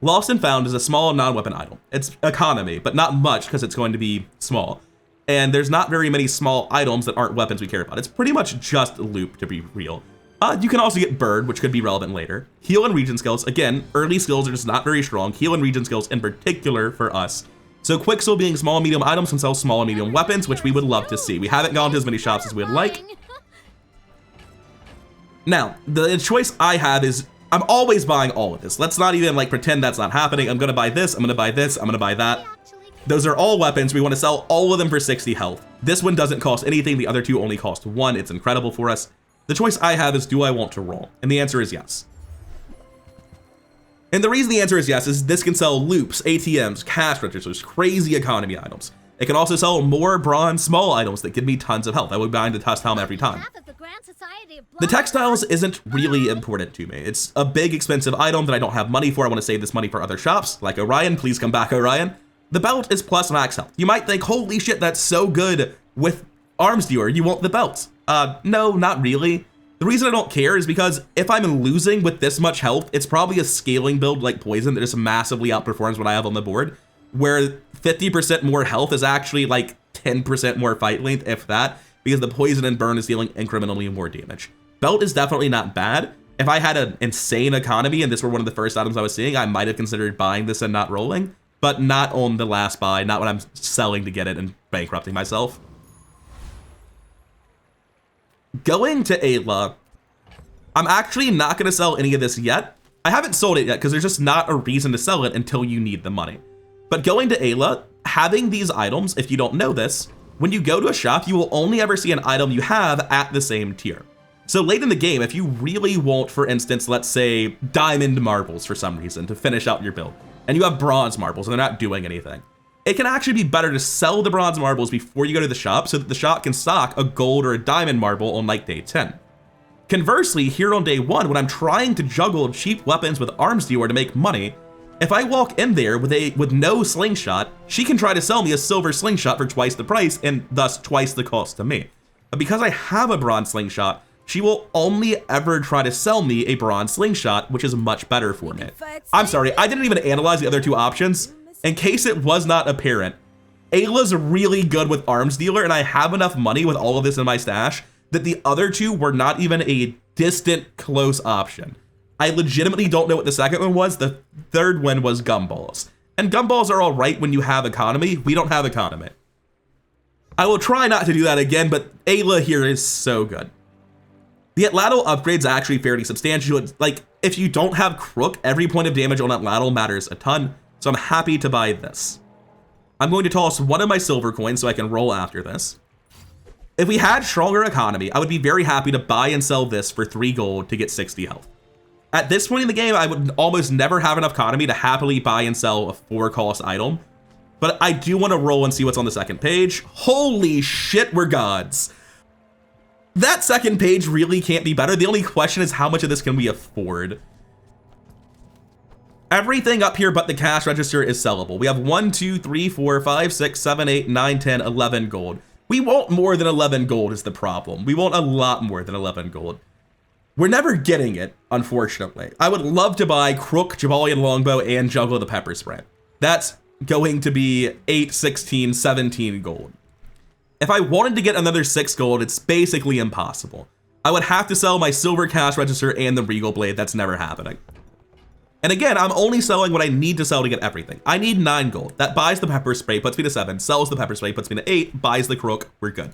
Lost and Found is a small non-weapon item. It's economy, but not much because it's going to be small. And there's not very many small items that aren't weapons we care about. It's pretty much just loop, to be real. You can also get Bird, which could be relevant later. Heal and regen skills. Again, early skills are just not very strong. Heal and regen skills in particular for us. So Quicksil being small and medium items can sell small and medium weapons, which we would love to see. We haven't gone to as many shops as we'd like. Now, the choice I have is I'm always buying all of this. Let's not even like pretend that's not happening. I'm gonna buy this, I'm gonna buy this, I'm gonna buy that. Those are all weapons. We want to sell all of them for 60 health. This one doesn't cost anything. The other 2 only cost 1. It's incredible for us. The choice I have is, do I want to roll? And the answer is yes. And the reason the answer is yes is this can sell loops, ATMs, cash registers, crazy economy items. It can also sell more bronze small items that give me tons of health. I would buy the Tusk Helm every time. The textiles isn't really important to me. It's a big expensive item that I don't have money for. I want to save this money for other shops, like Orion. Please come back, Orion. The belt is plus max health. You might think, holy shit, that's so good with arms dealer. You want the belt. No, not really. The reason I don't care is because if I'm losing with this much health, it's probably a scaling build like Poison that just massively outperforms what I have on the board, where 50% more health is actually like 10% more fight length, if that, because the Poison and Burn is dealing incrementally more damage. Belt is definitely not bad. If I had an insane economy and this were one of the first items I was seeing, I might have considered buying this and not rolling, but not on the last buy, not when I'm selling to get it and bankrupting myself. Going to Ayla, I'm actually not going to sell any of this yet. I haven't sold it yet because there's just not a reason to sell it until you need the money. But going to Ayla, having these items, if you don't know this, when you go to a shop, you will only ever see an item you have at the same tier. So late in the game, if you really want, for instance, let's say diamond marbles for some reason to finish out your build, and you have bronze marbles and they're not doing anything, it can actually be better to sell the bronze marbles before you go to the shop so that the shop can stock a gold or a diamond marble on like day 10. Conversely, here on day 1, when I'm trying to juggle cheap weapons with arms dealer to make money, if I walk in there with no slingshot, she can try to sell me a silver slingshot for twice the price and thus twice the cost to me. But because I have a bronze slingshot, she will only ever try to sell me a bronze slingshot, which is much better for me. I'm sorry, I didn't even analyze the other 2 options. In case it was not apparent, Ayla's really good with arms dealer, and I have enough money with all of this in my stash that the other 2 were not even a distant close option. I legitimately don't know what the second one was. The third one was gumballs. And gumballs are all right when you have economy. We don't have economy. I will try not to do that again, but Ayla here is so good. The Atlatl upgrade's actually fairly substantial. Like, if you don't have Crook, every point of damage on Atlatl matters a ton, so I'm happy to buy this. I'm going to toss one of my silver coins so I can roll after this. If we had stronger economy, I would be very happy to buy and sell this for 3 gold to get 60 health. At this point in the game, I would almost never have enough economy to happily buy and sell a 4-cost item, but I do want to roll and see what's on the second page. Holy shit, we're gods. That second page really can't be better. The only question is how much of this can we afford? Everything up here but the cash register is sellable. We have 1, 2, 3, 4, 5, 6, 7, 8, 9, 10, 11 gold. We want more than 11 gold is the problem. We want a lot more than 11 gold. We're never getting it, unfortunately. I would love to buy Crook, Pygmalien Longbow, and Juggle the Pepper Spray. That's going to be 8, 16, 17 gold. If I wanted to get another 6 gold, it's basically impossible. I would have to sell my silver cash register and the Regal Blade. That's never happening. And again, I'm only selling what I need to sell to get everything. I need 9 gold. That buys the pepper spray, puts me to 7, sells the pepper spray, puts me to 8, buys the crook. We're good.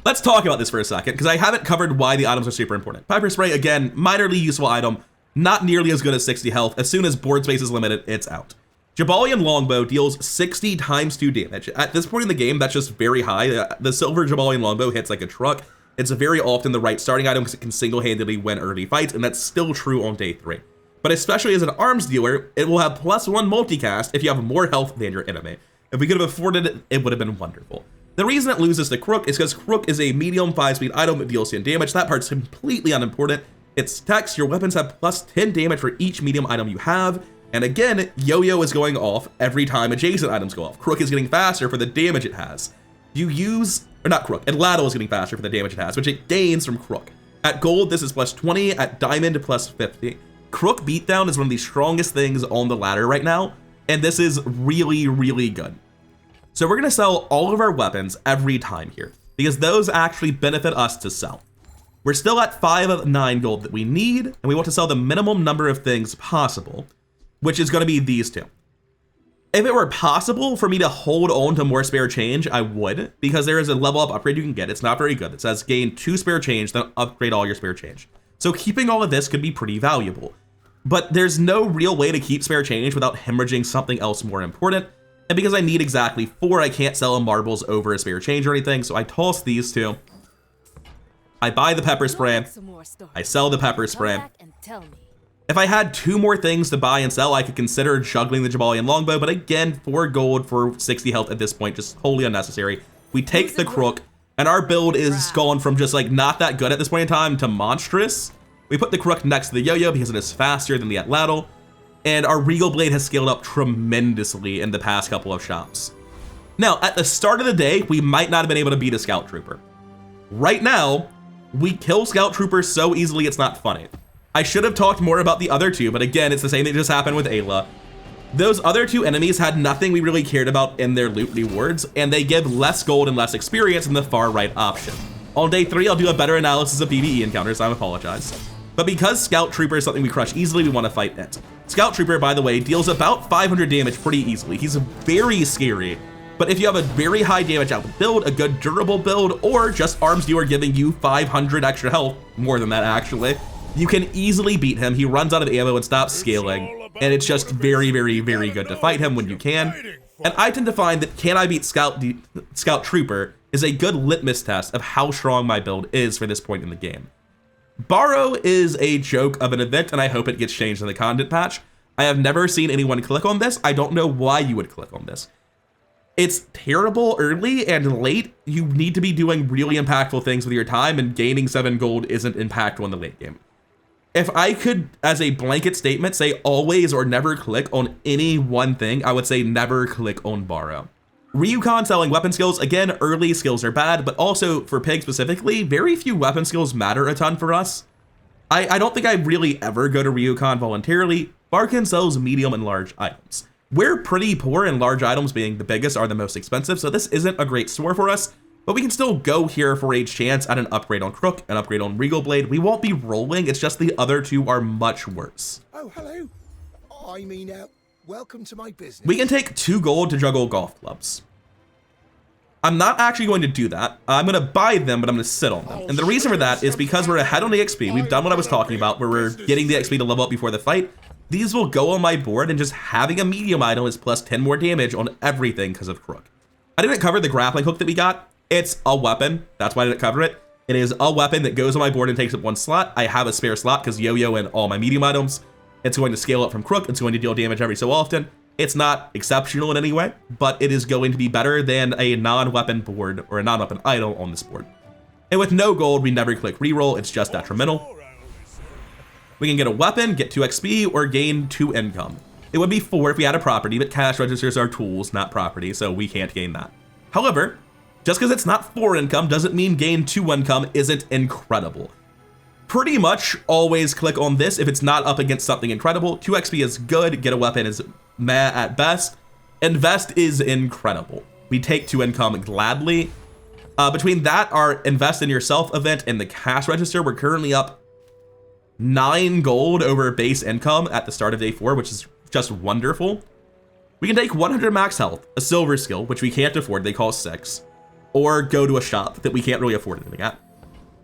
Let's talk about this for a second, because I haven't covered why the items are super important. Pepper spray, again, minorly useful item, not nearly as good as 60 health. As soon as board space is limited, it's out. Pygmalien Longbow deals 60 times 2 damage. At this point in the game, that's just very high. The silver Pygmalien Longbow hits like a truck. It's very often the right starting item because it can single-handedly win early fights, and that's still true on day 3. But especially as an arms dealer, it will have +1 multicast if you have more health than your enemy. If we could have afforded it, it would have been wonderful. The reason it loses to Crook is because Crook is a medium 5-speed item that deals 10 damage. That part's completely unimportant. It's text, your weapons have +10 damage for each medium item you have. And again, Yo-Yo is going off every time adjacent items go off. Crook is getting faster for the damage it has. You use, or not Crook, Atlatl is getting faster for the damage it has, which it gains from Crook. At gold, this is +20, at diamond, +50. Crook beatdown is one of the strongest things on the ladder right now, and this is really, really good. So we're gonna sell all of our weapons every time here, because those actually benefit us to sell. We're still at 5 of 9 gold that we need, and we want to sell the minimum number of things possible, which is gonna be these 2. If it were possible for me to hold on to more spare change, I would, because there is a level up upgrade you can get. It's not very good. It says gain 2 spare change, then upgrade all your spare change. So keeping all of this could be pretty valuable. But there's no real way to keep spare change without hemorrhaging something else more important. And because I need exactly 4, I can't sell marbles over a spare change or anything, so I toss these 2. I buy the pepper spray. I sell the pepper spray. If I had 2 more things to buy and sell, I could consider juggling the Pygmalien Longbow, but again, 4 gold for 60 health at this point, just wholly unnecessary. We take the crook, and our build is gone from just like not that good at this point in time to monstrous. We put the crook next to the Yo-Yo because it is faster than the Atlatl, and our Regal Blade has scaled up tremendously in the past couple of shops. Now, at the start of the day, we might not have been able to beat a Scout Trooper. Right now, we kill Scout Troopers so easily it's not funny. I should have talked more about the other 2, but again, it's the same thing that just happened with Ayla. Those other 2 enemies had nothing we really cared about in their loot rewards, and they give less gold and less experience than the far right option. On day 3, I'll do a better analysis of PvE encounters, I apologize. But because Scout Trooper is something we crush easily, we want to fight it. Scout Trooper, by the way, deals about 500 damage pretty easily. He's very scary, but if you have a very high damage output build, a good durable build, or just arms dealer giving you 500 extra health, more than that actually, you can easily beat him. He runs out of ammo and stops scaling, and it's just very, very, very good to fight him when you can. And I tend to find that can I beat Scout Trooper is a good litmus test of how strong my build is for this point in the game. Borrow is a joke of an event, and I hope it gets changed in the content patch. I have never seen anyone click on this. I don't know why you would click on this. It's terrible early, and late, you need to be doing really impactful things with your time, and gaining 7 gold isn't impactful in the late game. If I could, as a blanket statement, say always or never click on any one thing, I would say never click on borrow. Ryukon selling weapon skills, again, early skills are bad, but also for Pig specifically, very few weapon skills matter a ton for us. I don't think I really ever go to Ryukon voluntarily. Barkin sells medium and large items. We're pretty poor, and large items being the biggest are the most expensive, so this isn't a great store for us, but we can still go here for a chance at an upgrade on Crook, an upgrade on Regal Blade. We won't be rolling, it's just the other two are much worse. Oh, hello. I mean, welcome to my business. We can take 2 gold to juggle golf clubs. I'm not actually going to do that. I'm going to buy them, but I'm going to sit on them. And the reason for that is because we're ahead on the XP. We've done what I was talking about, where we're getting the XP to level up before the fight. These will go on my board, and just having a medium item is plus 10 more damage on everything because of Crook. I didn't cover the grappling hook that we got. It's a weapon. That's why I didn't cover it. It is a weapon that goes on my board and takes up 1 slot. I have a spare slot because yo-yo and all my medium items. It's going to scale up from Crook. It's going to deal damage every so often. It's not exceptional in any way, but it is going to be better than a non-weapon board or a non-weapon item on this board. And with no gold, we never click reroll. It's just detrimental. We can get a weapon, get 2 XP, or gain 2 income. It would be 4 if we had a property, but cash registers are tools, not property, so we can't gain that. However, just because it's not 4 income doesn't mean gain 2 income isn't incredible. Pretty much always click on this if it's not up against something incredible. 2 XP is good, get a weapon is meh at best. Invest is incredible. We take 2 income gladly. Between that, our invest in yourself event and the cash register, we're currently up 9 gold over base income at the start of day 4, which is just wonderful. We can take 100 max health, a silver skill, which we can't afford, they call 6, or go to a shop that we can't really afford anything at.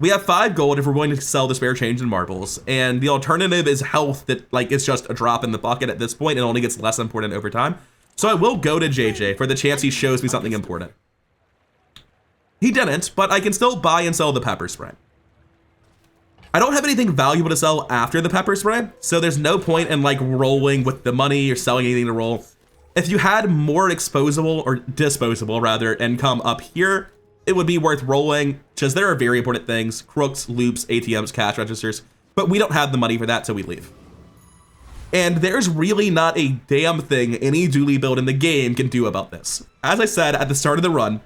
We have 5 gold if we're going to sell the spare change in marbles, and the alternative is health that, like, it's just a drop in the bucket at this point and only gets less important over time. So I will go to JJ for the chance he shows me something important. He didn't, but I can still buy and sell the pepper spray. I don't have anything valuable to sell after the pepper spray, so there's no point in like rolling with the money or selling anything to roll. If you had more exposable or disposable rather income up here, it would be worth rolling, because there are very important things: crooks, loops, ATMs, cash registers, but we don't have the money for that, so we leave. And there's really not a damn thing any dually build in the game can do about this. As I said at the start of the run,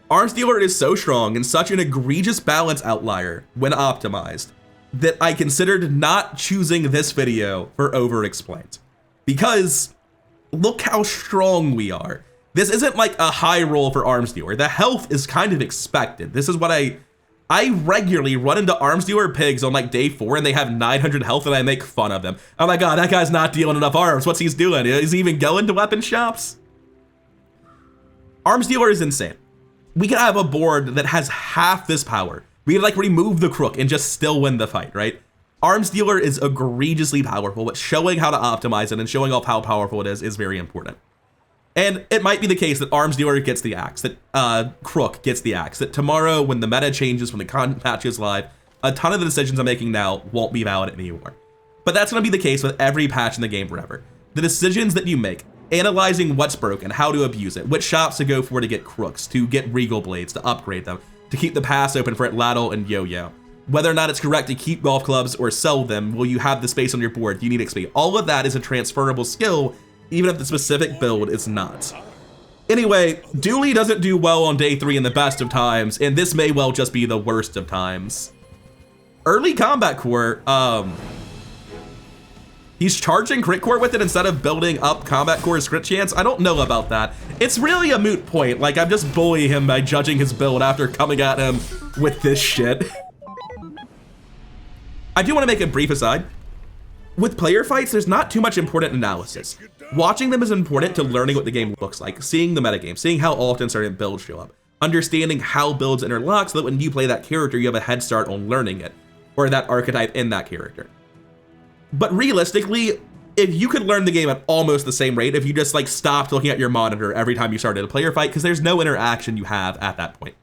Arms Dealer is so strong and such an egregious balance outlier when optimized that I considered not choosing this video for Overexplained. Because look how strong we are. This isn't like a high roll for Arms Dealer. The health is kind of expected. This is what I regularly run into Arms Dealer pigs on like day 4 and they have 900 health and I make fun of them. Oh my god, that guy's not dealing enough arms. What's he doing? Is he even going to weapon shops? Arms Dealer is insane. We could have a board that has half this power. We could like remove the crook and just still win the fight, right? Arms Dealer is egregiously powerful, but showing how to optimize it and showing off how powerful it is very important. And it might be the case that Arms Dealer gets the axe, that Crook gets the axe, that tomorrow when the meta changes, when the content patch is live, a ton of the decisions I'm making now won't be valid anymore. But that's going to be the case with every patch in the game forever. The decisions that you make, analyzing what's broken, how to abuse it, which shops to go for to get crooks, to get Regal Blades, to upgrade them, to keep the pass open for Lattle and Yo-Yo. Whether or not it's correct to keep golf clubs or sell them, will you have the space on your board? Do you need XP? All of that is a transferable skill, even if the specific build is not. Anyway, Dooley doesn't do well on day 3 in the best of times, and this may well just be the worst of times. Early combat core, he's charging crit core with it instead of building up combat core's crit chance. I don't know about that. It's really a moot point. Like, I'm just bullying him by judging his build after coming at him with this shit. I do want to make a brief aside. With player fights, there's not too much important analysis. Watching them is important to learning what the game looks like, seeing the metagame, seeing how often certain builds show up, understanding how builds interlock so that when you play that character, you have a head start on learning it, or that archetype in that character. But realistically, if you could learn the game at almost the same rate, if you just like stopped looking at your monitor every time you started a player fight, because there's no interaction you have at that point.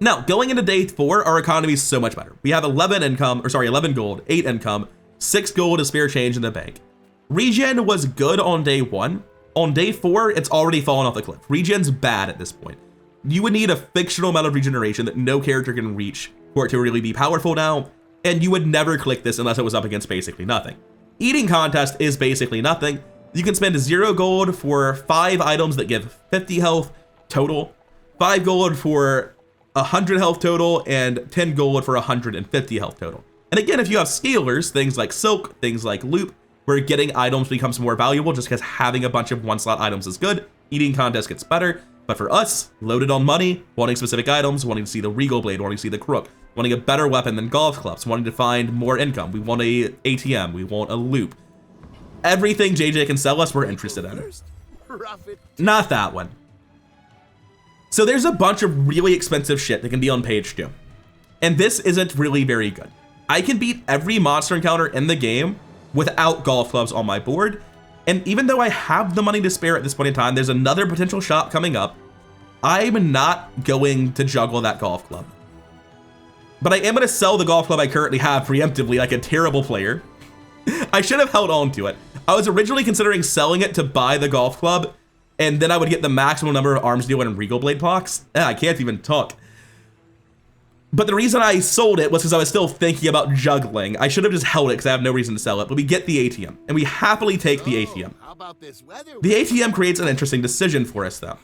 Now, going into day 4, our economy is so much better. We have 11 gold, 8 income, 6 gold to spare change in the bank. Regen was good on day 1. On day 4, it's already fallen off the cliff. Regen's bad at this point. You would need a fictional amount of regeneration that no character can reach for it to really be powerful now, and you would never click this unless it was up against basically nothing. Eating contest is basically nothing. You can spend 0 gold for 5 items that give 50 health total, 5 gold for 100 health total, and 10 gold for 150 health total. And again, if you have scalers, things like silk, things like loop, where getting items becomes more valuable just because having a bunch of 1-slot items is good, eating contest gets better. But for us, loaded on money, wanting specific items, wanting to see the Regal Blade, wanting to see the Crook, wanting a better weapon than golf clubs, wanting to find more income, we want a ATM, we want a loop. Everything JJ can sell us, we're interested in. Not that one. So there's a bunch of really expensive shit that can be on page 2. And this isn't really very good. I can beat every monster encounter in the game without golf clubs on my board. And even though I have the money to spare at this point in time, there's another potential shop coming up. I'm not going to juggle that golf club. But I am going to sell the golf club I currently have preemptively like a terrible player. I should have held on to it. I was originally considering selling it to buy the golf club, and then I would get the maximum number of arms dealer and Regal Blade blocks. I can't even talk. But the reason I sold it was because I was still thinking about juggling. I should have just held it because I have no reason to sell it, but we get the ATM, and we happily take the ATM. How about this weather? The ATM creates an interesting decision for us, though.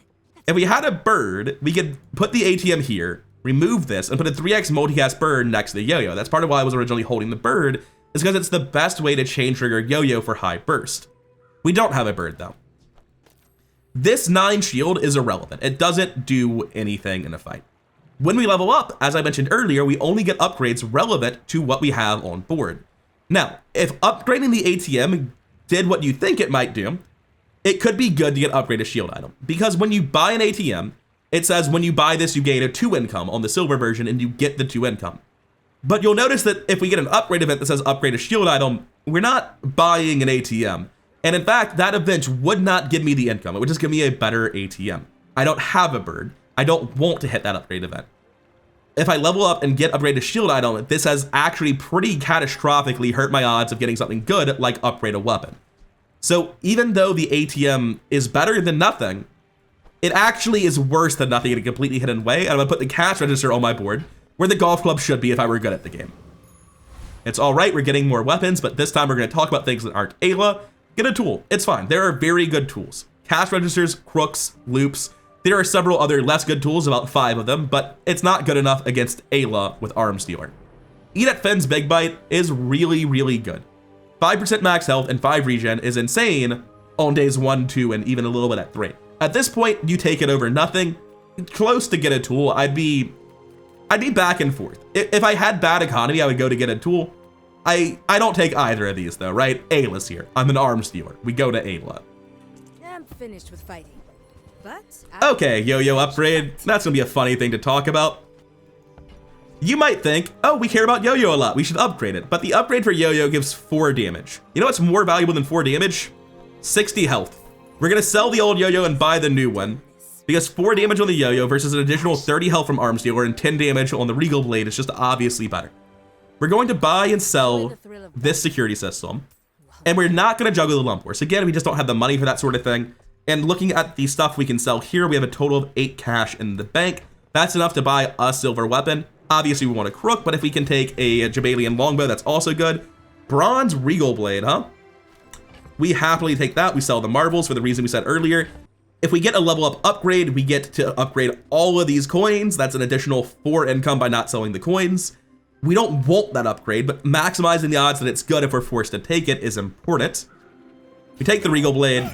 If we had a bird, we could put the ATM here, remove this, and put a 3x multicast bird next to the yo-yo. That's part of why I was originally holding the bird, is because it's the best way to chain trigger yo-yo for high burst. We don't have a bird, though. This 9 shield is irrelevant. It doesn't do anything in a fight. When we level up, as I mentioned earlier, we only get upgrades relevant to what we have on board. Now, if upgrading the ATM did what you think it might do, it could be good to get upgraded shield item. Because when you buy an ATM, it says when you buy this, you gain a 2 income on the silver version, and you get the 2 income. But you'll notice that if we get an upgrade event that says upgrade a shield item, we're not buying an ATM. And in fact, that event would not give me the income. It would just give me a better ATM. I don't have a bird. I don't want to hit that upgrade event. If I level up and get upgraded shield item, this has actually pretty catastrophically hurt my odds of getting something good like upgrade a weapon. So even though the ATM is better than nothing, it actually is worse than nothing in a completely hidden way. And I'm gonna put the cash register on my board where the golf club should be if I were good at the game. It's all right, we're getting more weapons, but this time we're gonna talk about things that aren't Ayla. Get a tool, it's fine. There are very good tools. Cash registers, crooks, loops. There are several other less good tools, about 5 of them, but it's not good enough against Ayla with Arms Dealer. Eat at Finn's Big Bite is really, really good. 5% max health and 5 regen is insane on days 1, 2, and even a little bit at 3. At this point, you take it over nothing. Close to get a tool, I'd be back and forth. If I had bad economy, I would go to get a tool. I don't take either of these though, right? Ayla's here. I'm an arms dealer. We go to Ayla. I'm finished with fighting. But okay, yo-yo upgrade. That's gonna be a funny thing to talk about. You might think, oh, we care about yo-yo a lot, we should upgrade it. But the upgrade for yo-yo gives 4 damage. You know what's more valuable than 4 damage? 60 health. We're gonna sell the old yo-yo and buy the new one, because 4 damage on the yo-yo versus an additional 30 health from Arms Dealer and 10 damage on the Regal Blade is just obviously better. We're going to buy and sell this security system, and we're not gonna juggle the lump horse. Again, we just don't have the money for that sort of thing. And looking at the stuff we can sell here, we have a total of 8 cash in the bank. That's enough to buy a silver weapon. Obviously we want a crook, but if we can take a Pygmalien longbow, that's also good. Bronze Regal Blade, huh? We happily take that. We sell the marbles for the reason we said earlier. If we get a level up upgrade, we get to upgrade all of these coins. That's an additional 4 income by not selling the coins. We don't want that upgrade, but maximizing the odds that it's good if we're forced to take it is important. We take the Regal Blade,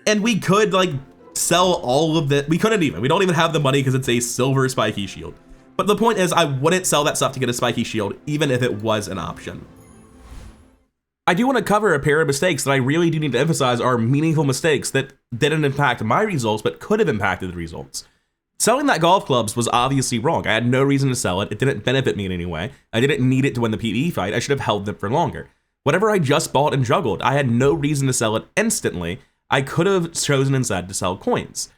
and we could like sell all of it. We couldn't even. We don't even have the money because it's a silver spiky shield. But the point is, I wouldn't sell that stuff to get a spiky shield, even if it was an option. I do want to cover a pair of mistakes that I really do need to emphasize are meaningful mistakes that didn't impact my results, but could have impacted the results. Selling that golf clubs was obviously wrong. I had no reason to sell it. It didn't benefit me in any way. I didn't need it to win the PvE fight. I should have held them for longer. Whatever I just bought and juggled, I had no reason to sell it instantly. I could have chosen instead to sell coins.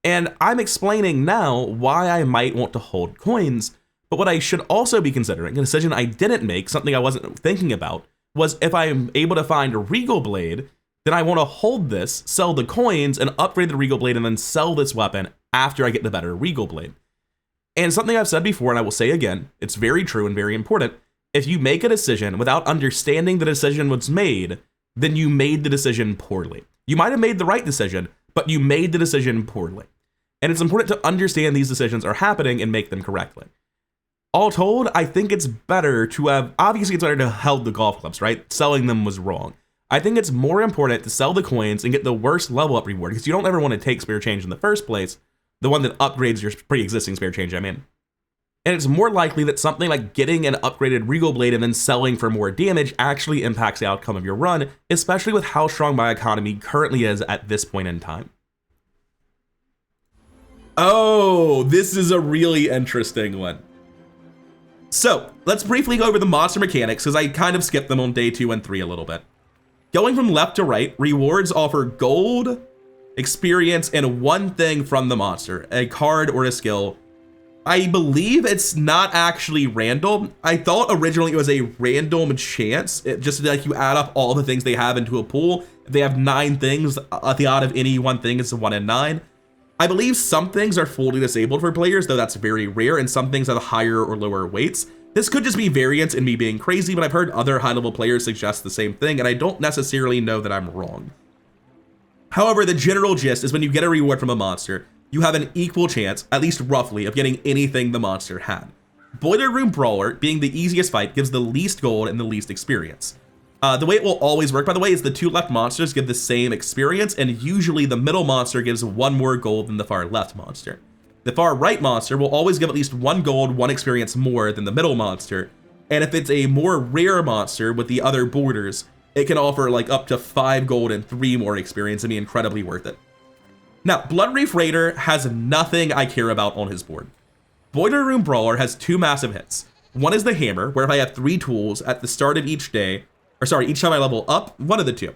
And I'm explaining now why I might want to hold coins, but what I should also be considering, a decision I didn't make, something I wasn't thinking about, was if I'm able to find a Regal Blade, then I want to hold this, sell the coins, and upgrade the Regal Blade, and then sell this weapon after I get the better Regal Blade. And something I've said before, and I will say again, it's very true and very important. If you make a decision without understanding the decision was made, then you made the decision poorly. You might have made the right decision, but you made the decision poorly. And it's important to understand these decisions are happening and make them correctly. All told, I think it's better to have, obviously it's better to held the golf clubs, right? Selling them was wrong. I think it's more important to sell the coins and get the worst level up reward, because you don't ever want to take spare change in the first place, the one that upgrades your pre-existing spare change, I mean. And it's more likely that something like getting an upgraded Regal Blade and then selling for more damage actually impacts the outcome of your run, especially with how strong my economy currently is at this point in time. Oh, this is a really interesting one. So, let's briefly go over the monster mechanics, because I kind of skipped them on day 2 and 3 a little bit. Going from left to right, rewards offer gold, experience, and one thing from the monster, a card or a skill. I believe it's not actually random. I thought originally it was a random chance, just like you add up all the things they have into a pool. If they have 9 things, the odd of any one thing is 1 in 9. I believe some things are fully disabled for players, though that's very rare, and some things have higher or lower weights. This could just be variance in me being crazy, but I've heard other high-level players suggest the same thing, and I don't necessarily know that I'm wrong. However, the general gist is when you get a reward from a monster, you have an equal chance, at least roughly, of getting anything the monster had. Boiler Room Brawler, being the easiest fight, gives the least gold and the least experience. The way it will always work, by the way, is the 2 left monsters give the same experience, and usually the middle monster gives 1 more gold than the far left monster. The far right monster will always give at least 1 gold, 1 experience more than the middle monster, and if it's a more rare monster with the other borders, it can offer like up to 5 gold and 3 more experience and be incredibly worth it. Now, Bloodreef Raider has nothing I care about on his board. Boiler Room Brawler has 2 massive hits. One is the hammer, where if I have 3 tools at the start of each day, each time I level up, one of the 2.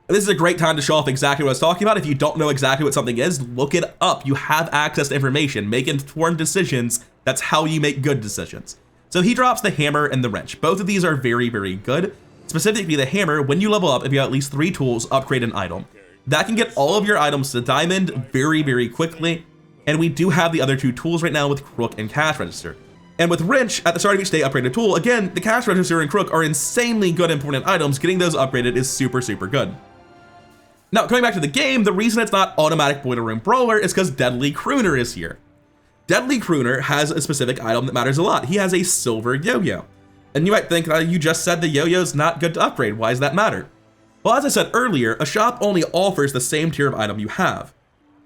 This is a great time to show off exactly what I was talking about. If you don't know exactly what something is, look it up. You have access to information. Make informed decisions. That's how you make good decisions. So he drops the hammer and the wrench. Both of these are very, very good. Specifically the hammer, when you level up, if you have at least 3 tools, upgrade an item. That can get all of your items to diamond very, very quickly. And we do have the other 2 tools right now with Crook and Cash Register. And with Wrench, at the start of each day, upgrade a tool. Again, the Cash Register and Crook are insanely good important items. Getting those upgraded is super, super good. Now, coming back to the game, the reason it's not automatic Boiler Room Brawler is because Deadly Crooner is here. Deadly Crooner has a specific item that matters a lot. He has a silver yo-yo. And you might think, you just said the yo-yo's not good to upgrade. Why does that matter? Well, as I said earlier, a shop only offers the same tier of item you have.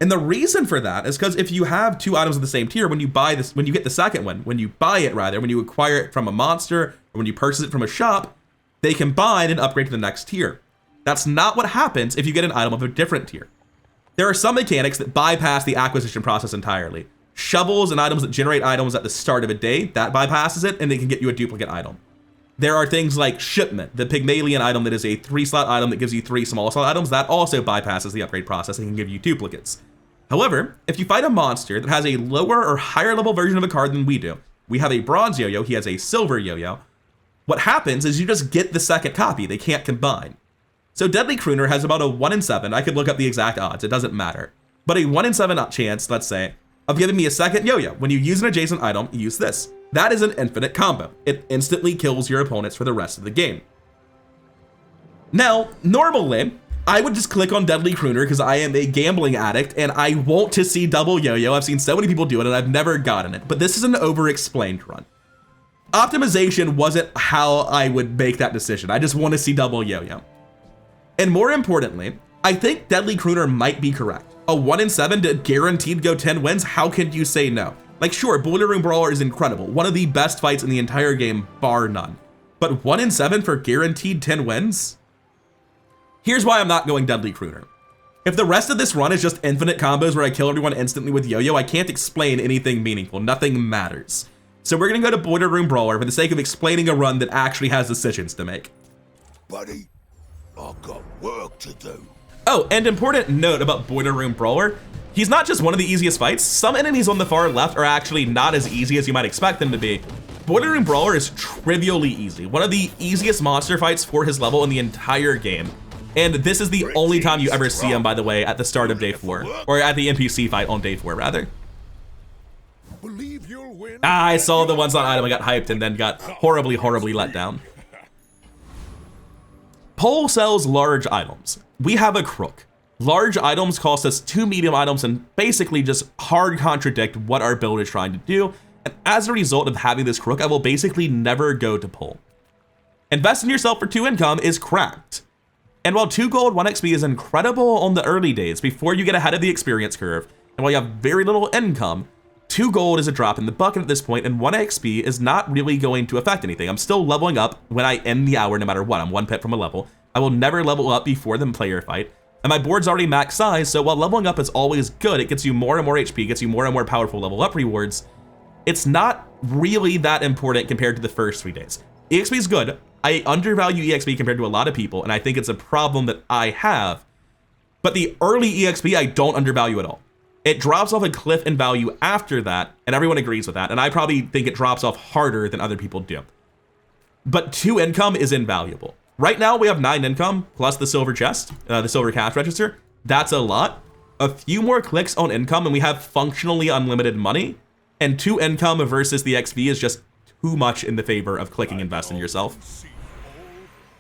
And the reason for that is because if you have 2 items of the same tier, when you buy this, when you get the second one, when you buy it rather, when you acquire it from a monster, or when you purchase it from a shop, they combine and upgrade to the next tier. That's not what happens if you get an item of a different tier. There are some mechanics that bypass the acquisition process entirely. Shovels and items that generate items at the start of a day, that bypasses it, and they can get you a duplicate item. There are things like Shipment, the Pygmalien item that is a 3-slot item that gives you 3 small slot items, that also bypasses the upgrade process and can give you duplicates. However, if you fight a monster that has a lower or higher level version of a card than we do, we have a bronze yo-yo, he has a silver yo-yo, what happens is you just get the second copy, they can't combine. So Deadly Crooner has about a 1 in 7, I could look up the exact odds, it doesn't matter, but a 1 in 7 chance, let's say, of giving me a second yo-yo. When you use an adjacent item, use this. That is an infinite combo. It instantly kills your opponents for the rest of the game. Now, normally, I would just click on Deadly Crooner because I am a gambling addict and I want to see double yo-yo. I've seen so many people do it and I've never gotten it, but this is an over-explained run. Optimization wasn't how I would make that decision. I just want to see double yo-yo. And more importantly, I think Deadly Crooner might be correct. A 1 in 7 to guaranteed go 10 wins, how can you say no? Like sure, Boiler Room Brawler is incredible, one of the best fights in the entire game, bar none. But 1 in 7 for guaranteed 10 wins? Here's why I'm not going Deadly Crooner. If the rest of this run is just infinite combos where I kill everyone instantly with yo-yo, I can't explain anything meaningful, nothing matters. So we're gonna go to Boiler Room Brawler for the sake of explaining a run that actually has decisions to make. Buddy, I've got work to do. Oh, and important note about Boiler Room Brawler, he's not just one of the easiest fights. Some enemies on the far left are actually not as easy as you might expect them to be. Boiler Room Brawler is trivially easy. One of the easiest monster fights for his level in the entire game. And this is the only time you ever see him, by the way, at the start of day 4. Or at the NPC fight on day 4, rather. Believe you'll win. I saw the ones on item, I got hyped and then got horribly, horribly let down. Pole sells large items. We have a crook. Large items cost us 2 medium items and basically just hard contradict what our build is trying to do. And as a result of having this crook, I will basically never go to pole. Invest in yourself for 2 income is cracked. And while 2 gold, 1 XP is incredible on the early days before you get ahead of the experience curve, and while you have very little income, 2 gold is a drop in the bucket at this point, and 1 XP is not really going to affect anything. I'm still leveling up when I end the hour no matter what. I'm 1 pip from a level. I will never level up before the player fight. And my board's already max size, so while leveling up is always good, it gets you more and more HP, gets you more and more powerful level up rewards. It's not really that important compared to the first 3 days. EXP is good. I undervalue EXP compared to a lot of people, and I think it's a problem that I have. But the early EXP, I don't undervalue at all. It drops off a cliff in value after that, and everyone agrees with that, and I probably think it drops off harder than other people do. But 2 income is invaluable. Right now, we have 9 income, plus the silver chest, the silver cash register. That's a lot. A few more clicks on income, and we have functionally unlimited money. And 2 income versus the XP is just too much in the favor of clicking invest in yourself.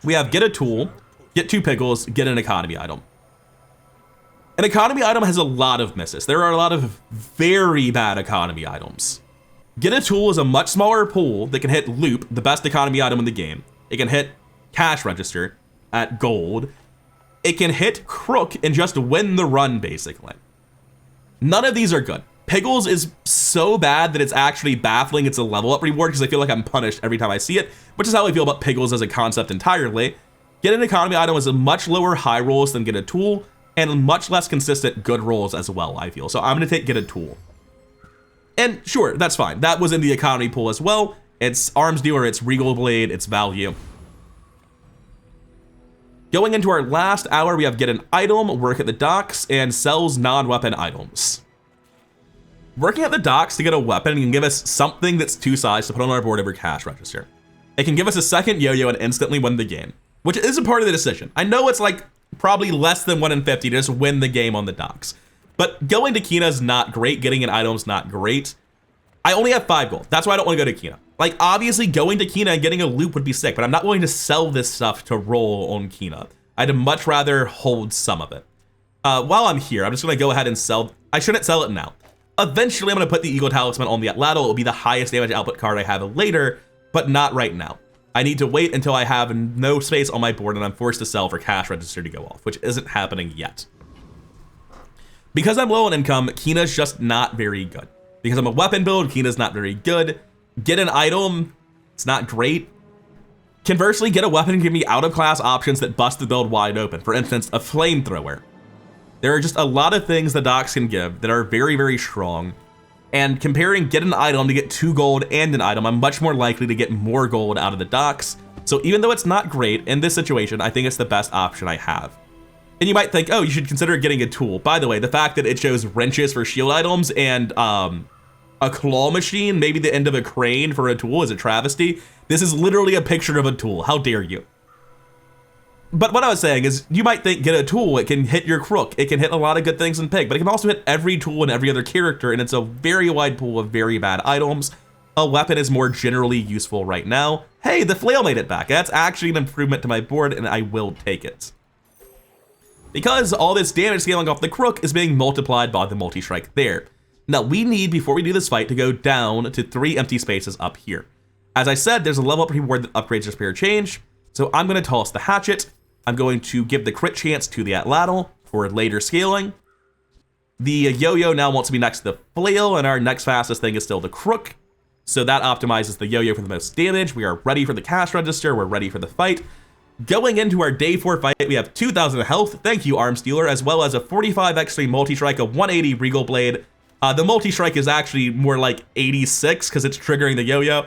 We have get a tool, get 2 pickles, get an economy item. An economy item has a lot of misses. There are a lot of very bad economy items. Get a tool is a much smaller pool that can hit loop, the best economy item in the game. It can hit cash register at gold. It can hit crook and just win the run, basically. None of these are good. Pickles is so bad that it's actually baffling. It's a level up reward because I feel like I'm punished every time I see it, which is how I feel about Pickles as a concept entirely. Get an economy item is a much lower high rolls than get a tool and much less consistent good rolls as well, I feel. So I'm going to take get a tool. And sure, that's fine. That was in the economy pool as well. It's arms dealer, it's regal blade, it's value. Going into our last hour, we have get an item, work at the docks, and sells non-weapon items. Working at the docks to get a weapon can give us something that's 2 size to put on our board over cash register. It can give us a second yo-yo and instantly win the game, which is a part of the decision. I know it's like probably less than 1 in 50 to just win the game on the docks, but going to Kina is not great. Getting an item is not great. I only have 5 gold. That's why I don't want to go to Kina. Like, obviously going to Kina and getting a loop would be sick, but I'm not willing to sell this stuff to roll on Kina. I'd much rather hold some of it. While I'm here, I'm just going to go ahead and sell. I shouldn't sell it now. Eventually, I'm going to put the Eagle Talisman on the Atlatl. It will be the highest damage output card I have later, but not right now. I need to wait until I have no space on my board and I'm forced to sell for cash register to go off, which isn't happening yet. Because I'm low on income, Kina's just not very good. Because I'm a weapon build, Kina's not very good. Get an item, it's not great. Conversely, get a weapon and give me out-of-class options that bust the build wide open. For instance, a flamethrower. There are just a lot of things the docks can give that are very, very strong. And comparing get an item to get 2 gold and an item, I'm much more likely to get more gold out of the docks. So even though it's not great, in this situation, I think it's the best option I have. And you might think, oh, you should consider getting a tool. By the way, the fact that it shows wrenches for shield items and a claw machine, maybe the end of a crane for a tool, is a travesty. This is literally a picture of a tool. How dare you? But what I was saying is, you might think get a tool, it can hit your crook, it can hit a lot of good things in Pig, but it can also hit every tool and every other character, and it's a very wide pool of very bad items. A weapon is more generally useful right now. Hey, the flail made it back. That's actually an improvement to my board, and I will take it. Because all this damage scaling off the crook is being multiplied by the multi-strike there. Now we need, before we do this fight, to go down to 3 empty spaces up here. As I said, there's a level up reward that upgrades your spare change, so I'm going to toss the hatchet. I'm going to give the crit chance to the Atlatl for later scaling. The yo-yo now wants to be next to the flail, and our next fastest thing is still the crook. So that optimizes the yo-yo for the most damage. We are ready for the cash register. We're ready for the fight. Going into our day 4 fight, we have 2,000 health. Thank you, Arms Dealer, as well as a 45 extreme multi-strike, a 180 regal blade. The multi-strike is actually more like 86 because it's triggering the yo-yo.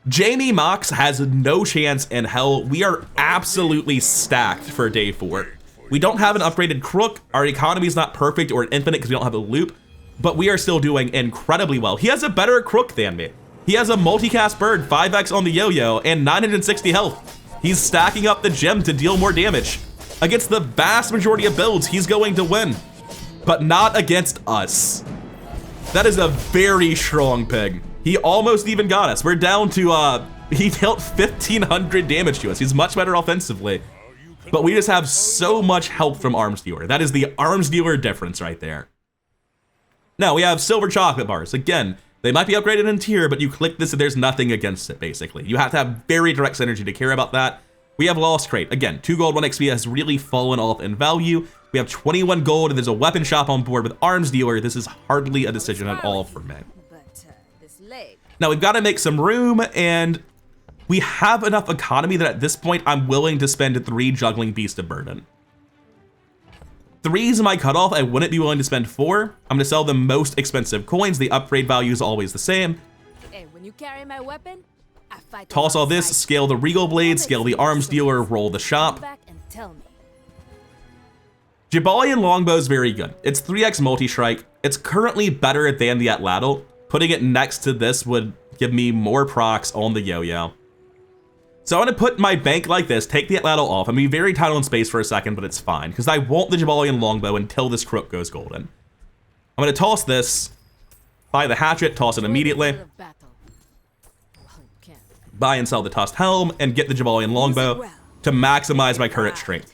Jamie Mox has no chance in hell. We are absolutely stacked for day 4. We don't have an upgraded crook. Our economy is not perfect or infinite because we don't have a loop, but we are still doing incredibly well. He has a better crook than me. He has a multicast bird, 5x on the yo-yo, and 960 health. He's stacking up the gem to deal more damage. Against the vast majority of builds, he's going to win. But not against us. That is a very strong pig. He almost even got us. We're down to, he dealt 1,500 damage to us. He's much better offensively. But we just have so much help from Arms Dealer. That is the Arms Dealer difference right there. Now, we have silver chocolate bars. Again, they might be upgraded in tier, but you click this and there's nothing against it, basically. You have to have very direct synergy to care about that. We have Lost Crate. Again, 2 gold, 1 XP has really fallen off in value. We have 21 gold, and there's a weapon shop on board with Arms Dealer. This is hardly a decision at all for me. But this leg. Now, we've got to make some room, and we have enough economy that at this point, I'm willing to spend 3 juggling Beast of Burden. 3 is my cutoff. I wouldn't be willing to spend 4. I'm going to sell the most expensive coins. The upgrade value is always the same. Hey, when you carry my weapon, I fight. Toss all this, scale the Regal Blade, scale the Arms Dealer, roll the shop. Back and tell me. Pygmalien Longbow is very good. It's 3x multi-strike. It's currently better than the Atlatl. Putting it next to this would give me more procs on the yo-yo. So I'm gonna put my bank like this, take the Atlatl off. I'm gonna be very tight on space for a second, but it's fine, because I want the Pygmalien Longbow until this crook goes golden. I'm gonna toss this, buy the hatchet, toss it immediately, buy and sell the Tusked Helm, and get the Pygmalien Longbow to maximize my current strength.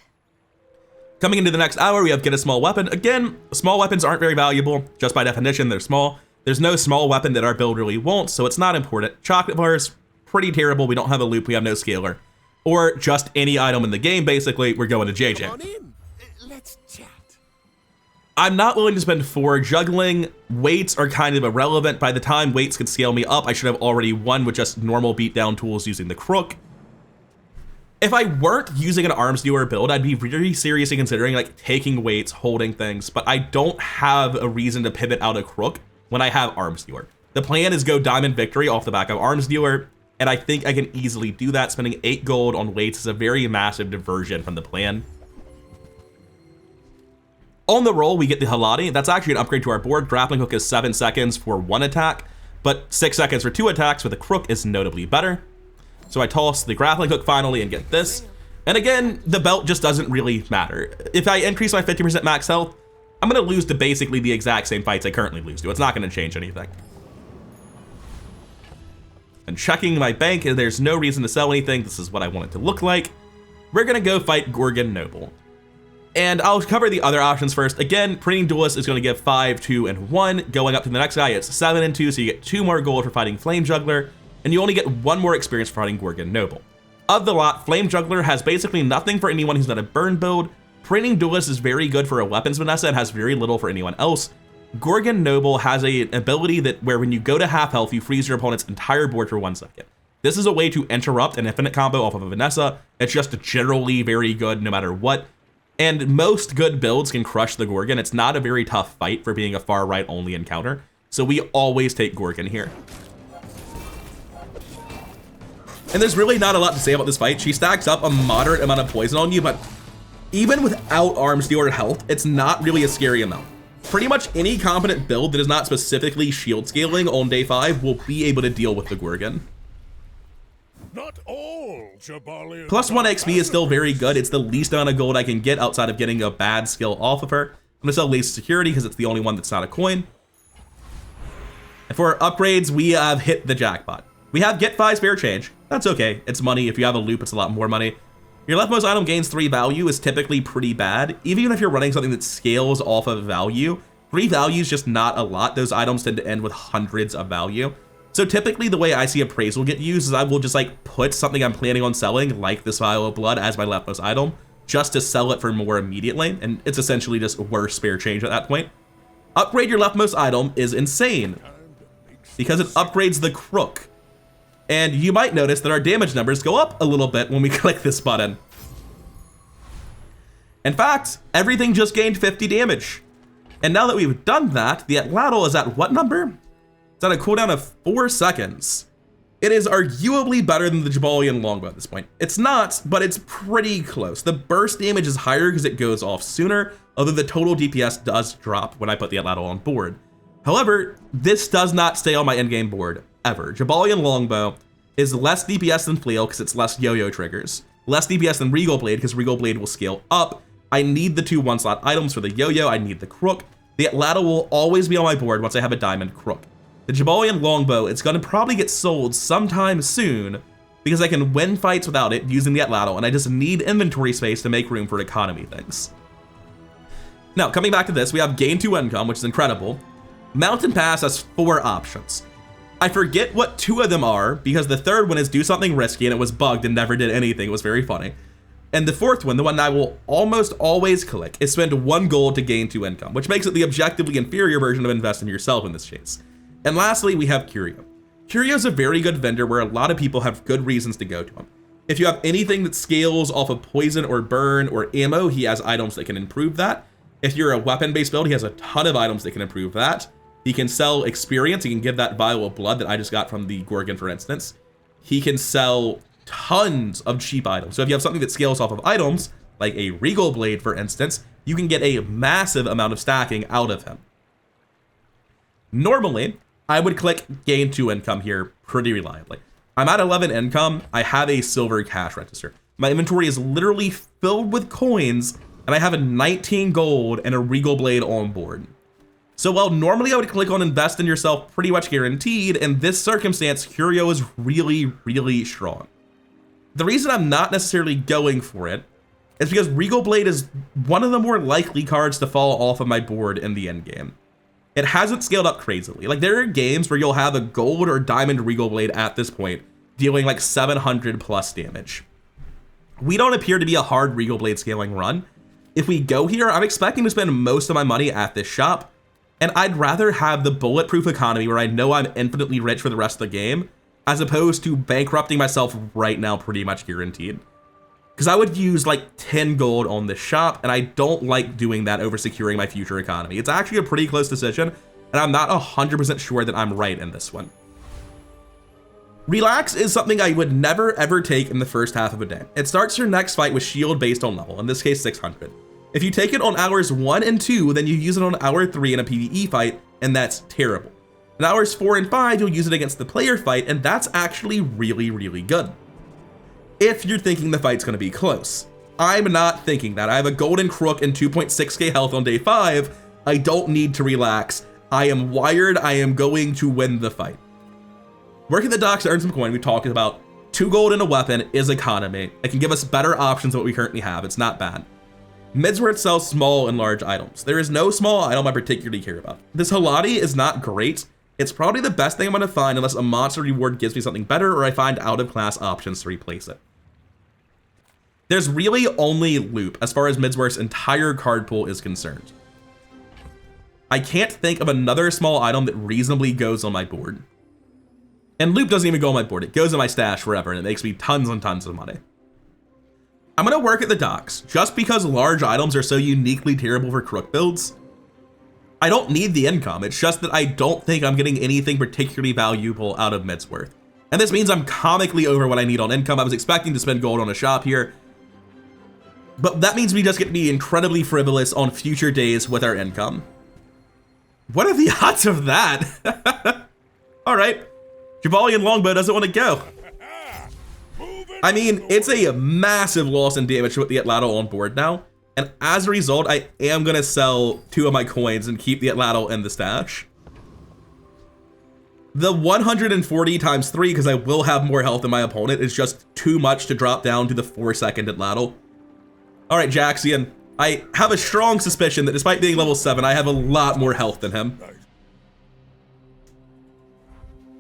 Coming into the next hour, we have get a small weapon. Again, small weapons aren't very valuable. Just by definition, they're small. There's no small weapon that our build really wants, so it's not important. Chocolate bars, pretty terrible. We don't have a loop, we have no scaler. Or just any item in the game, basically, we're going to JJ. Come on in. Let's chat. I'm not willing to spend 4 juggling. Weights are kind of irrelevant. By the time weights could scale me up, I should have already won with just normal beatdown tools using the crook. If I weren't using an Arms Dealer build, I'd be really seriously considering like taking weights, holding things, but I don't have a reason to pivot out of crook when I have Arms Dealer. The plan is go Diamond Victory off the back of Arms Dealer, and I think I can easily do that. Spending 8 gold on weights is a very massive diversion from the plan. On the roll, we get the Halati. That's actually an upgrade to our board. Grappling Hook is 7 seconds for 1 attack, but 6 seconds for 2 attacks with a crook is notably better. So I toss the Grappling Hook finally and get this. And again, the belt just doesn't really matter. If I increase my 50% max health, I'm gonna lose to basically the exact same fights I currently lose to. It's not gonna change anything. And checking my bank, there's no reason to sell anything. This is what I want it to look like. We're gonna go fight Gorgon Noble. And I'll cover the other options first. Again, Printing Duelist is gonna give 5, 2, and 1. Going up to the next guy, it's 7 and 2, so you get 2 more gold for fighting Flame Juggler, and you only get 1 more experience for fighting Gorgon Noble. Of the lot, Flame Juggler has basically nothing for anyone who's not a burn build. Printing Duelist is very good for a weapons Vanessa and has very little for anyone else. Gorgon Noble has an ability that where when you go to half health, you freeze your opponent's entire board for 1 second. This is a way to interrupt an infinite combo off of a Vanessa. It's just generally very good no matter what. And most good builds can crush the Gorgon. It's not a very tough fight for being a far right only encounter. So we always take Gorgon here. And there's really not a lot to say about this fight. She stacks up a moderate amount of poison on you, but even without Arms Dealer health, it's not really a scary amount. Pretty much any competent build that is not specifically shield scaling on day 5 will be able to deal with the Gorgon. Not all Pygmalien. Plus 1 XP is still very good. It's the least amount of gold I can get outside of getting a bad skill off of her. I'm gonna sell Lace Security because it's the only one that's not a coin. And for our upgrades, we have hit the jackpot. We have Get 5 Spare Change. That's okay. It's money. If you have a loop, it's a lot more money. Your leftmost item gains 3 value is typically pretty bad. Even if you're running something that scales off of value, 3 value is just not a lot. Those items tend to end with hundreds of value. So typically the way I see Appraisal get used is I will just like put something I'm planning on selling, like this Vial of Blood, as my leftmost item, just to sell it for more immediately. And it's essentially just worse spare change at that point. Upgrade your leftmost item is insane because it upgrades the crook. And you might notice that our damage numbers go up a little bit when we click this button. In fact, everything just gained 50 damage. And now that we've done that, the Atlatl is at what number? It's at a cooldown of 4 seconds. It is arguably better than the Pygmalien Longbow at this point. It's not, but it's pretty close. The burst damage is higher because it goes off sooner, although the total DPS does drop when I put the Atlatl on board. However, this does not stay on my endgame board. ever. Jabalian Longbow is less DPS than Flail because it's less yo-yo triggers. Less DPS than Regal Blade because Regal Blade will scale up. I need the 2 1-slot items for the yo-yo. I need the crook. The Atlatl will always be on my board once I have a diamond crook. The Jabalian Longbow, it's going to probably get sold sometime soon because I can win fights without it using the Atlatl, and I just need inventory space to make room for economy things. Now, coming back to this, we have gain 2 income, which is incredible. Mountain Pass has 4 options. I forget what 2 of them are because the third one is do something risky and it was bugged and never did anything. It was very funny. And the fourth one, the one that I will almost always click, is spend 1 gold to gain 2 income, which makes it the objectively inferior version of invest in yourself in this case. And lastly, we have Curio. Curio is a very good vendor where a lot of people have good reasons to go to him. If you have anything that scales off of poison or burn or ammo, he has items that can improve that. If you're a weapon-based build, he has a ton of items that can improve that. He can sell experience. He can give that vial of blood that I just got from the Gorgon, for instance. He can sell tons of cheap items. So if you have something that scales off of items, like a Regal Blade, for instance, you can get a massive amount of stacking out of him. Normally, I would click gain 2 income here pretty reliably. I'm at 11 income. I have a silver cash register. My inventory is literally filled with coins, and I have a 19 gold and a Regal Blade on board. So while normally I would click on invest in yourself pretty much guaranteed, in this circumstance, Curio is really, really strong. The reason I'm not necessarily going for it is because Regal Blade is one of the more likely cards to fall off of my board in the end game. It hasn't scaled up crazily. Like, there are games where you'll have a gold or diamond Regal Blade at this point, dealing like 700 plus damage. We don't appear to be a hard Regal Blade scaling run. If we go here, I'm expecting to spend most of my money at this shop, and I'd rather have the bulletproof economy where I know I'm infinitely rich for the rest of the game, as opposed to bankrupting myself right now pretty much guaranteed. Because I would use like 10 gold on this shop, and I don't like doing that over securing my future economy. It's actually a pretty close decision, and I'm not 100% sure that I'm right in this one. Relax is something I would never ever take in the first half of a day. It starts your next fight with shield based on level, in this case 600. If you take it on hours 1 and 2, then you use it on hour 3 in a PvE fight, and that's terrible. In hours 4 and 5, you'll use it against the player fight, and that's actually really, really good. If you're thinking the fight's gonna be close. I'm not thinking that. I have a golden crook and 2.6k health on day 5. I don't need to relax. I am wired. I am going to win the fight. Work at the docks to earn some coin. We talked about 2 gold in a weapon is economy. It can give us better options than what we currently have. It's not bad. Midsworth sells small and large items. There is no small item I particularly care about. This Halati is not great. It's probably the best thing I'm gonna find unless a monster reward gives me something better or I find out of class options to replace it. There's really only loop as far as Midsworth's entire card pool is concerned. I can't think of another small item that reasonably goes on my board. And loop doesn't even go on my board. It goes in my stash forever and it makes me tons and tons of money. I'm gonna work at the docks just because large items are so uniquely terrible for crook builds. I don't need the income. It's just that I don't think I'm getting anything particularly valuable out of Midsworth. And this means I'm comically over what I need on income. I was expecting to spend gold on a shop here, but that means we just get to be incredibly frivolous on future days with our income. What are the odds of that? All right, Jabalian Longbow doesn't want to go. I mean, it's a massive loss in damage with the Atlatl on board now. And as a result, I am going to sell 2 of my coins and keep the Atlatl in the stash. The 140 times 3, because I will have more health than my opponent, is just too much to drop down to the 4-second Atlatl. All right, Jaxian, I have a strong suspicion that despite being level 7, I have a lot more health than him.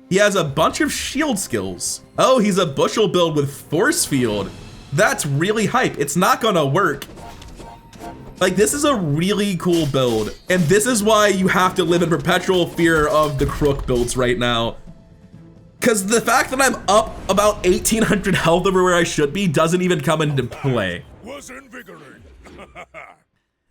He has a bunch of shield skills. Oh, he's a bushel build with force field. That's really hype. It's not gonna work. Like, this is a really cool build, and this is why you have to live in perpetual fear of the crook builds right now. Because the fact that I'm up about 1800 health over where I should be doesn't even come into play. Was invigorating.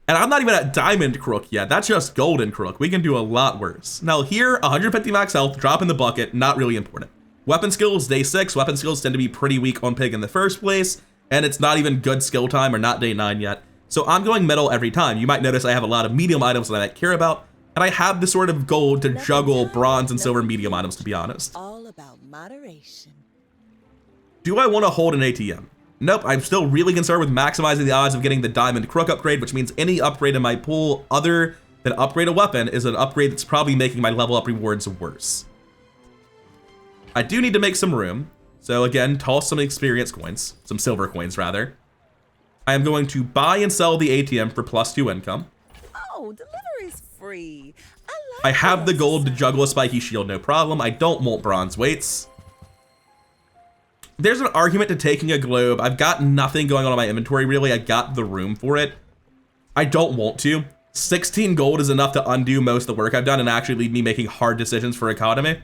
And I'm not even at diamond crook yet. That's just golden crook. We can do a lot worse. Now here, 150 max health, drop in the bucket, not really important. Weapon skills, day 6. Weapon skills tend to be pretty weak on Pig in the first place, and it's not even good skill time or not day 9 yet. So I'm going metal every time. You might notice I have a lot of medium items that I might care about, and I have the sort of gold to juggle bronze and silver medium items, to be honest. moderation. Do I want to hold an ATM? Nope, I'm still really concerned with maximizing the odds of getting the Diamond Crook upgrade, which means any upgrade in my pool other than upgrade a weapon is an upgrade that's probably making my level up rewards worse. I do need to make some room. So again, toss some experience coins, some silver coins rather. I am going to buy and sell the ATM for +2 income. Oh, delivery's free. I have the gold to juggle a spiky shield, no problem. I don't want bronze weights. There's an argument to taking a globe. I've got nothing going on in my inventory really. I got the room for it. I don't want to. 16 gold is enough to undo most of the work I've done and actually leave me making hard decisions for economy.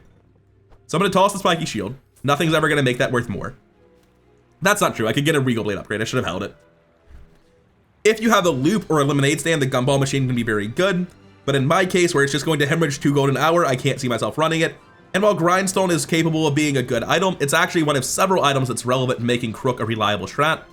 So I'm going to toss the spiky shield. Nothing's ever going to make that worth more. That's not true. I could get a Regal Blade upgrade. I should have held it. If you have a loop or a lemonade stand, the gumball machine can be very good. But in my case, where it's just going to hemorrhage 2 gold an hour, I can't see myself running it. And while Grindstone is capable of being a good item, it's actually one of several items that's relevant in making Crook a reliable strat.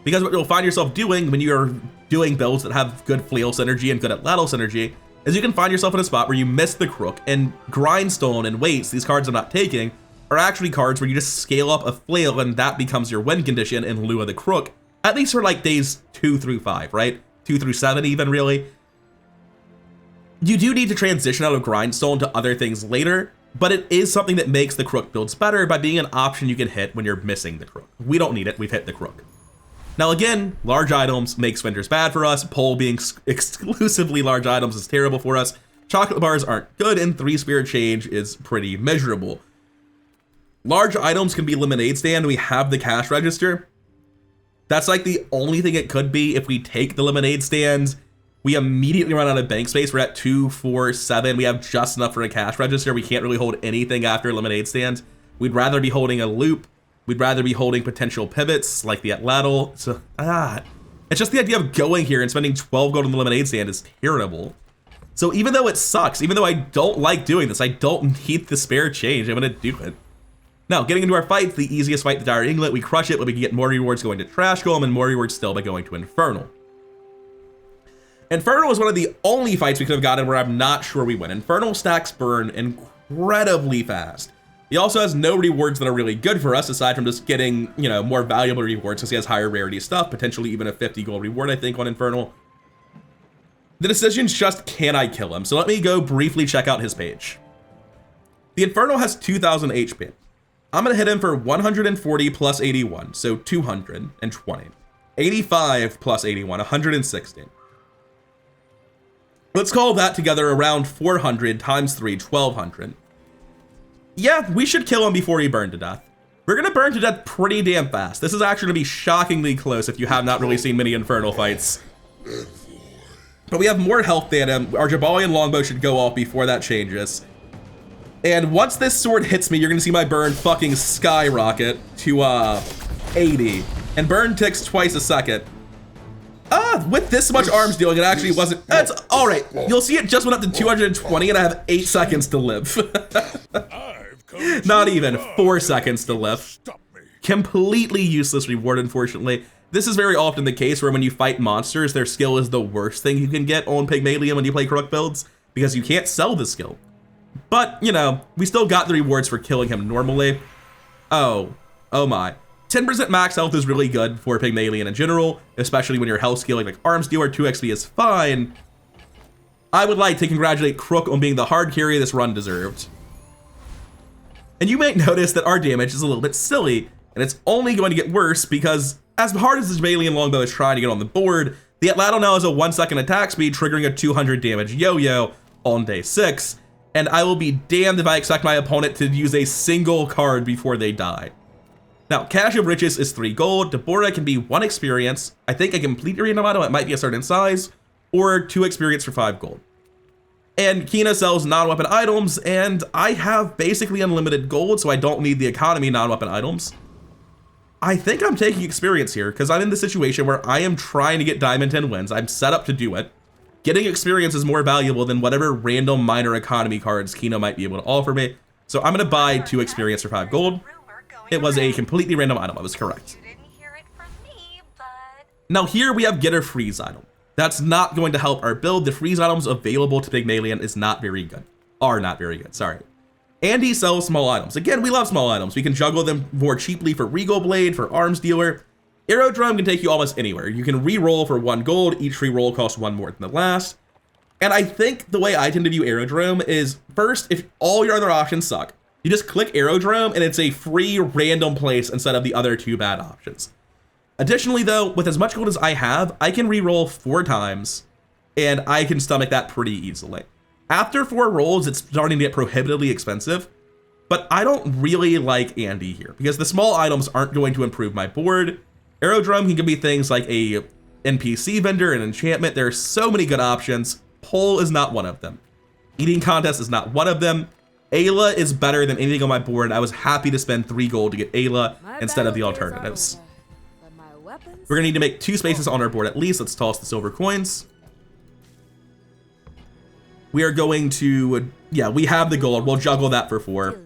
Because what you'll find yourself doing when you're doing builds that have good flail synergy and good atlatl synergy is you can find yourself in a spot where you miss the Crook, and Grindstone and Weights, these cards I'm not taking, are actually cards where you just scale up a flail and that becomes your win condition in lieu of the Crook. At least for like days 2 through 5, right? 2 through 7 even, really. You do need to transition out of Grindstone to other things later, but it is something that makes the Crook builds better by being an option you can hit when you're missing the Crook. We don't need it, we've hit the Crook. Now again, large items make Swinders bad for us. Pole being exclusively large items is terrible for us. Chocolate bars aren't good, and 3-Spirit Change is pretty miserable. Large items can be lemonade stand. We have the cash register. That's like the only thing it could be. If we take the lemonade stands, we immediately run out of bank space. We're at 2, 4, 7. We have just enough for a cash register. We can't really hold anything after lemonade stands. We'd rather be holding a loop. We'd rather be holding potential pivots like the atlatl. So, it's just the idea of going here and spending 12 gold on the lemonade stand is terrible. So even though it sucks, even though I don't like doing this, I don't need the spare change. I'm gonna do it. Now, getting into our fights, the easiest fight, the Dire Inglet, we crush it, but we can get more rewards going to Trash Golem and more rewards still by going to Infernal. Infernal is one of the only fights we could have gotten where I'm not sure we win. Infernal stacks burn incredibly fast. He also has no rewards that are really good for us, aside from just getting, you know, more valuable rewards because he has higher rarity stuff, potentially even a 50 gold reward, I think, on Infernal. The decision's just, can I kill him? So let me go briefly check out his page. The Infernal has 2,000 HP. I'm gonna hit him for 140 plus 81, so 220. 85 plus 81, 160. Let's call that together around 400 times 3, 1,200. Yeah, we should kill him before he burned to death. We're gonna burn to death pretty damn fast. This is actually gonna be shockingly close if you have not really seen many Infernal fights. But we have more health than him. Our Jabalian longbow should go off before that changes. And once this sword hits me, you're gonna see my burn fucking skyrocket to 80. And burn ticks twice a second. With this much arms dealing, it actually wasn't. That's all right. You'll see it just went up to 220, and I have 8 seconds to live. Not even 4 seconds to live. Completely useless reward, unfortunately. This is very often the case where when you fight monsters, their skill is the worst thing you can get on Pygmalien when you play Crook builds, because you can't sell the skill. But, you know, we still got the rewards for killing him normally. Oh my. 10% max health is really good for Pygmalien in general, especially when you're health scaling like Arms Dealer. 2 XP is fine. I would like to congratulate Crook on being the hard carry this run deserved. And you may notice that our damage is a little bit silly, and it's only going to get worse because as hard as the Jabalian longbow is trying to get on the board, the atlatl now has a 1-second attack speed, triggering a 200 damage yo-yo on day 6. And I will be damned if I expect my opponent to use a single card before they die. Now, Cache of Riches is 3 gold. Deborah can be 1 experience. I think a completely random item, it might be a certain size, or 2 experience for 5 gold. And Kina sells non-weapon items, and I have basically unlimited gold, so I don't need the economy non-weapon items. I think I'm taking experience here, because I'm in the situation where I am trying to get Diamond 10 wins. I'm set up to do it. Getting experience is more valuable than whatever random minor economy cards Kino might be able to offer me. So I'm gonna buy 2 experience for 5 gold. It was a completely random item, I was correct. Now here we have get a freeze item. That's not going to help our build. The freeze items available to Pygmalien is not very good. Are not very good, sorry. Andy sells small items. Again, we love small items. We can juggle them more cheaply for Regal Blade, for Arms Dealer. Aerodrome can take you almost anywhere. You can re-roll for 1 gold. Each re-roll costs 1 more than the last. And I think the way I tend to view Aerodrome is, first, if all your other options suck, you just click Aerodrome and it's a free random place instead of the other 2 bad options. Additionally though, with as much gold as I have, I can re-roll 4 times and I can stomach that pretty easily. After 4 rolls, it's starting to get prohibitively expensive, but I don't really like Andy here because the small items aren't going to improve my board. Aerodrome can give me things like a NPC vendor and enchantment. There are so many good options. Pole is not one of them. Eating contest is not one of them. Ayla is better than anything on my board. I was happy to spend 3 gold to get Ayla instead of the alternatives. We're gonna need to make 2 spaces on our board at least. Let's toss the silver coins. We are going to, yeah, we have the gold. We'll juggle that for 4.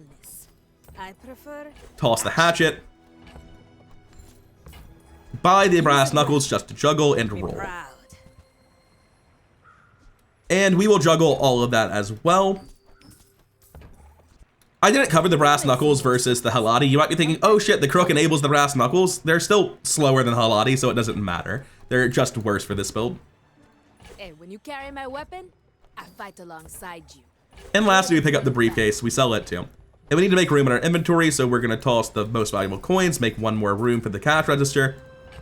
Toss the hatchet. Buy the brass knuckles just to juggle and roll. And we will juggle all of that as well. I didn't cover the brass knuckles versus the halati. You might be thinking, oh shit, the crook enables the brass knuckles. They're still slower than halati, so it doesn't matter. They're just worse for this build. Hey, when you carry my weapon, I fight alongside you. And lastly, we pick up the briefcase. We sell it too. And we need to make room in our inventory, so we're gonna toss the most valuable coins, make 1 more room for the cash register.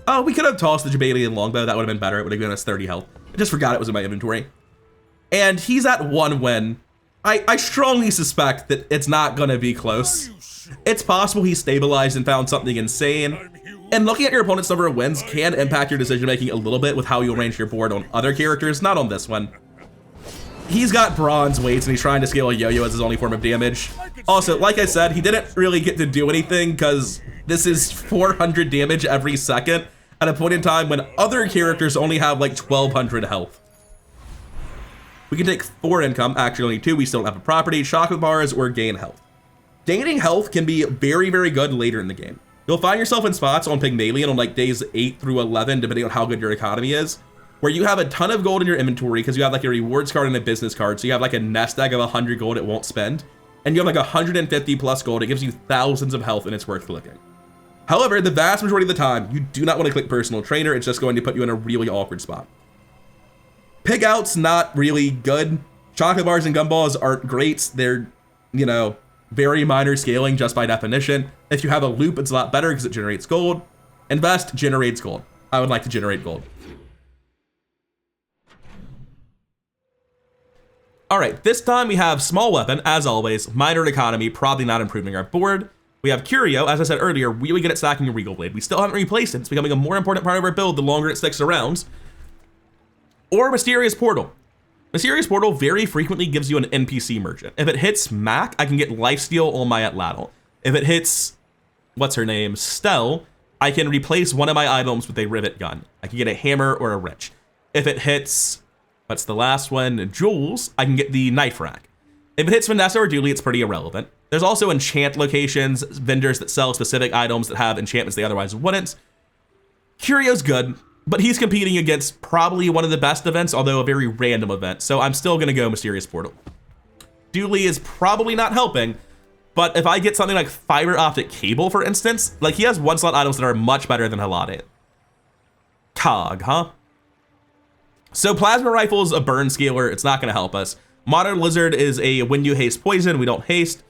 Oh, we could have tossed the Pygmalien longbow. That would have been better. It would have given us 30 health. I just forgot it was in my inventory. And he's at 1 win. I strongly suspect that it's not gonna be close. It's possible he stabilized and found something insane. And looking at your opponent's number of wins can impact your decision making a little bit with how you arrange your board on other characters, not on this one. He's got bronze weights and he's trying to scale a yo-yo as his only form of damage. Also, like I said, he didn't really get to do anything because this is 400 damage every second at a point in time when other characters only have like 1200 health. We can take 4 income, actually only 2, we still don't have a property, chocolate bars, or gain health. Gaining health can be very, very good later in the game. You'll find yourself in spots on Pygmalion on like days 8 through 11, depending on how good your economy is, where you have a ton of gold in your inventory because you have like a rewards card and a business card, so you have like a nest egg of 100 gold it won't spend, and you have like 150 plus gold, it gives you thousands of health and it's worth clicking. However, the vast majority of the time, you do not want to click personal trainer, it's just going to put you in a really awkward spot. Pig out's not really good. Chocolate bars and gumballs aren't great. They're, you know, very minor scaling just by definition. If you have a loop, it's a lot better because it generates gold. Invest generates gold. I would like to generate gold. All right, this time we have small weapon, as always, minor economy, probably not improving our board. We have Curio, as I said earlier, really good at stacking a Regal Blade. We still haven't replaced it. It's becoming a more important part of our build the longer it sticks around. Or Mysterious Portal. Mysterious Portal very frequently gives you an NPC merchant. If it hits Mac, I can get Lifesteal on my Atlatl. If it hits, what's her name, Stell, I can replace one of my items with a rivet gun. I can get a hammer or a wrench. If it hits, what's the last one, Jules, I can get the knife rack. If it hits Vanessa or Dooley, it's pretty irrelevant. There's also enchant locations, vendors that sell specific items that have enchantments they otherwise wouldn't. Curio's good, but he's competing against probably one of the best events, although a very random event, so I'm still gonna go Mysterious Portal. Dooley is probably not helping, but if I get something like fiber optic cable, for instance, like he has 1-slot items that are much better than Halade. Cog, huh? So Plasma Rifle's a burn scaler, it's not gonna help us. Modern Lizard is a when you haste poison, we don't haste.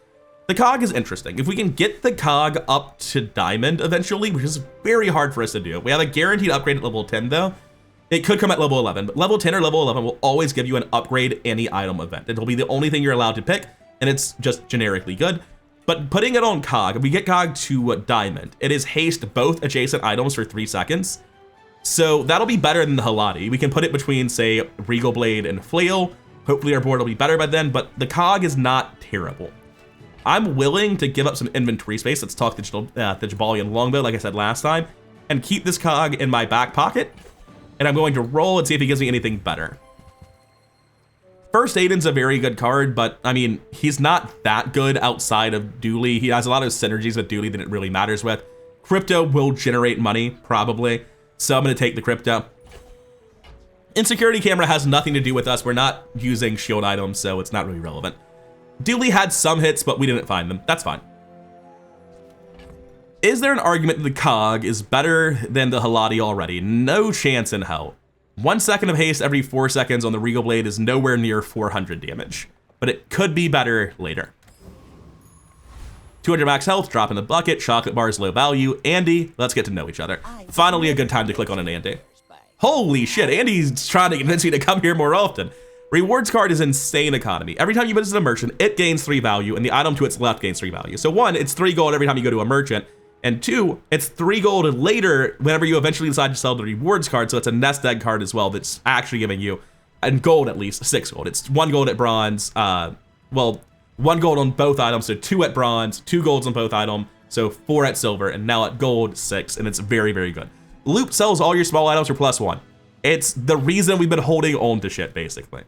The cog is interesting. If we can get the cog up to diamond eventually, which is very hard for us to do. We have a guaranteed upgrade at level 10 though. It could come at level 11, but level 10 or level 11 will always give you an upgrade any item event. It'll be the only thing you're allowed to pick, and it's just generically good. But putting it on cog, if we get cog to diamond, it is haste both adjacent items for 3 seconds. So that'll be better than the Halati. We can put it between, say, Regal Blade and Flail. Hopefully our board will be better by then, but the cog is not terrible. I'm willing to give up some inventory space. Let's talk the Pygmalien longbow, like I said last time, and keep this cog in my back pocket. And I'm going to roll and see if he gives me anything better. First Aiden's a very good card, but I mean, he's not that good outside of Dooley. He has a lot of synergies with Dooley that it really matters with. Crypto will generate money, probably. So I'm gonna take the crypto. Insecurity camera has nothing to do with us. We're not using shield items, so it's not really relevant. Dooley had some hits, but we didn't find them. That's fine. Is there an argument that the Cog is better than the Halati already? No chance in hell. 1 second of haste every 4 seconds on the Regal Blade is nowhere near 400 damage, but it could be better later. 200 max health, drop in the bucket, chocolate bars, low value. Andy, let's get to know each other. Finally a good time to click on an Andy. Holy shit, Andy's trying to convince me to come here more often. Rewards card is insane economy. Every time you visit a merchant, it gains 3 value, and the item to its left gains 3 value. So 1, it's 3 gold every time you go to a merchant, and 2, it's 3 gold later whenever you eventually decide to sell the rewards card, so it's a nest egg card as well that's actually giving you, and gold at least, 6 gold. It's 1 gold at bronze, well, 1 gold on both items, so 2 at bronze, 2 golds on both items, so 4 at silver, and now at gold, 6, and it's very, very good. Loop sells all your small items for +1. It's the reason we've been holding on to shit, basically.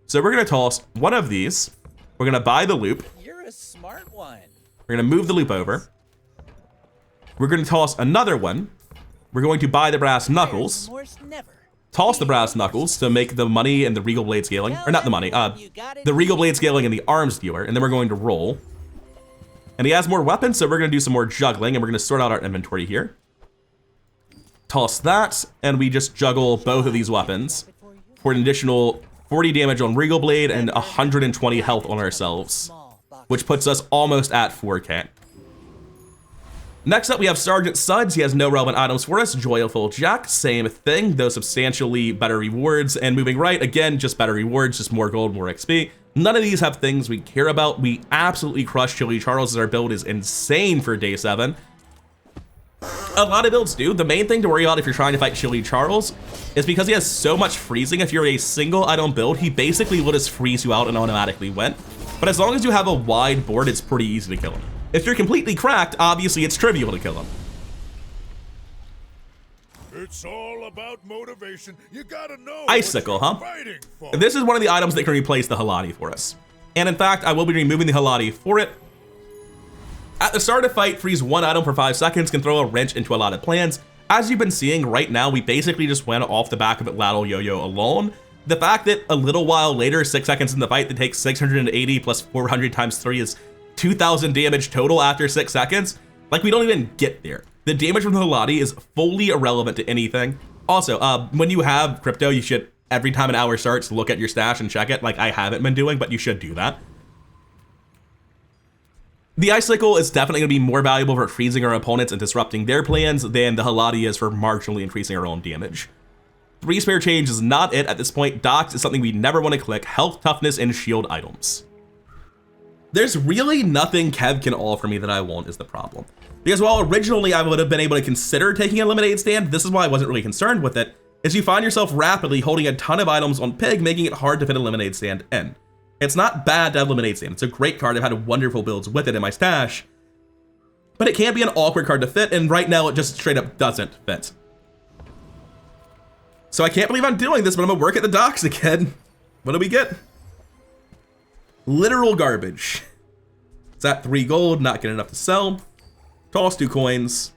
So we're gonna toss one of these. We're gonna buy the loop. You're a smart one. We're gonna move the loop over. We're gonna toss another one. We're going to buy the brass knuckles. Toss the brass knuckles to make the money and the Regal Blade scaling, or not the money, the Regal Blade scaling and the arms dealer, and then we're going to roll. And he has more weapons, so we're gonna do some more juggling, and we're gonna sort out our inventory here. Toss that, and we just juggle both of these weapons for an additional 40 damage on Regal Blade and 120 health on ourselves, which puts us almost at 4K. Next up, we have Sergeant Suds. He has no relevant items for us. Joyful Jack, same thing, though substantially better rewards. And moving right, again, just better rewards, just more gold, more XP. None of these have things we care about. We absolutely crush Chili Charles as our build is insane for day 7. A lot of builds do. The main thing to worry about if you're trying to fight Chili Charles is because he has so much freezing. If you're a single item build, he basically will just freeze you out and automatically win. But as long as you have a wide board, it's pretty easy to kill him. If you're completely cracked, obviously it's trivial to kill him. It's all about motivation. You gotta know Icicle, huh? Fighting for. This is one of the items that can replace the Halati for us. And in fact, I will be removing the Halati for it. At the start of fight, freeze 1 item for 5 seconds can throw a wrench into a lot of plans. As you've been seeing right now, we basically just went off the back of it Ladle Yo-Yo alone. The fact that a little while later, 6 seconds in the fight, that takes 680 plus 400 times 3 is 2,000 damage total after 6 seconds. Like, we don't even get there. The damage from the Halati is fully irrelevant to anything. Also, when you have crypto, you should, every time an hour starts, look at your stash and check it. Like, I haven't been doing, but you should do that. The Icicle is definitely going to be more valuable for freezing our opponents and disrupting their plans than the Halati is for marginally increasing our own damage. 3 spare change is not it at this point. Docs is something we never want to click. Health, toughness, and shield items. There's really nothing Kev can offer me that I want is the problem. Because while originally I would have been able to consider taking a Lemonade Stand, this is why I wasn't really concerned with it, is you find yourself rapidly holding a ton of items on Pig, making it hard to fit a Lemonade Stand in. It's not bad to have Lemonade Stand. It's a great card. I've had wonderful builds with it in my stash. But it can be an awkward card to fit, and right now it just straight up doesn't fit. So I can't believe I'm doing this, but I'm gonna work at the docks again. What do we get? Literal garbage. It's at 3 gold, not getting enough to sell. Toss 2 coins.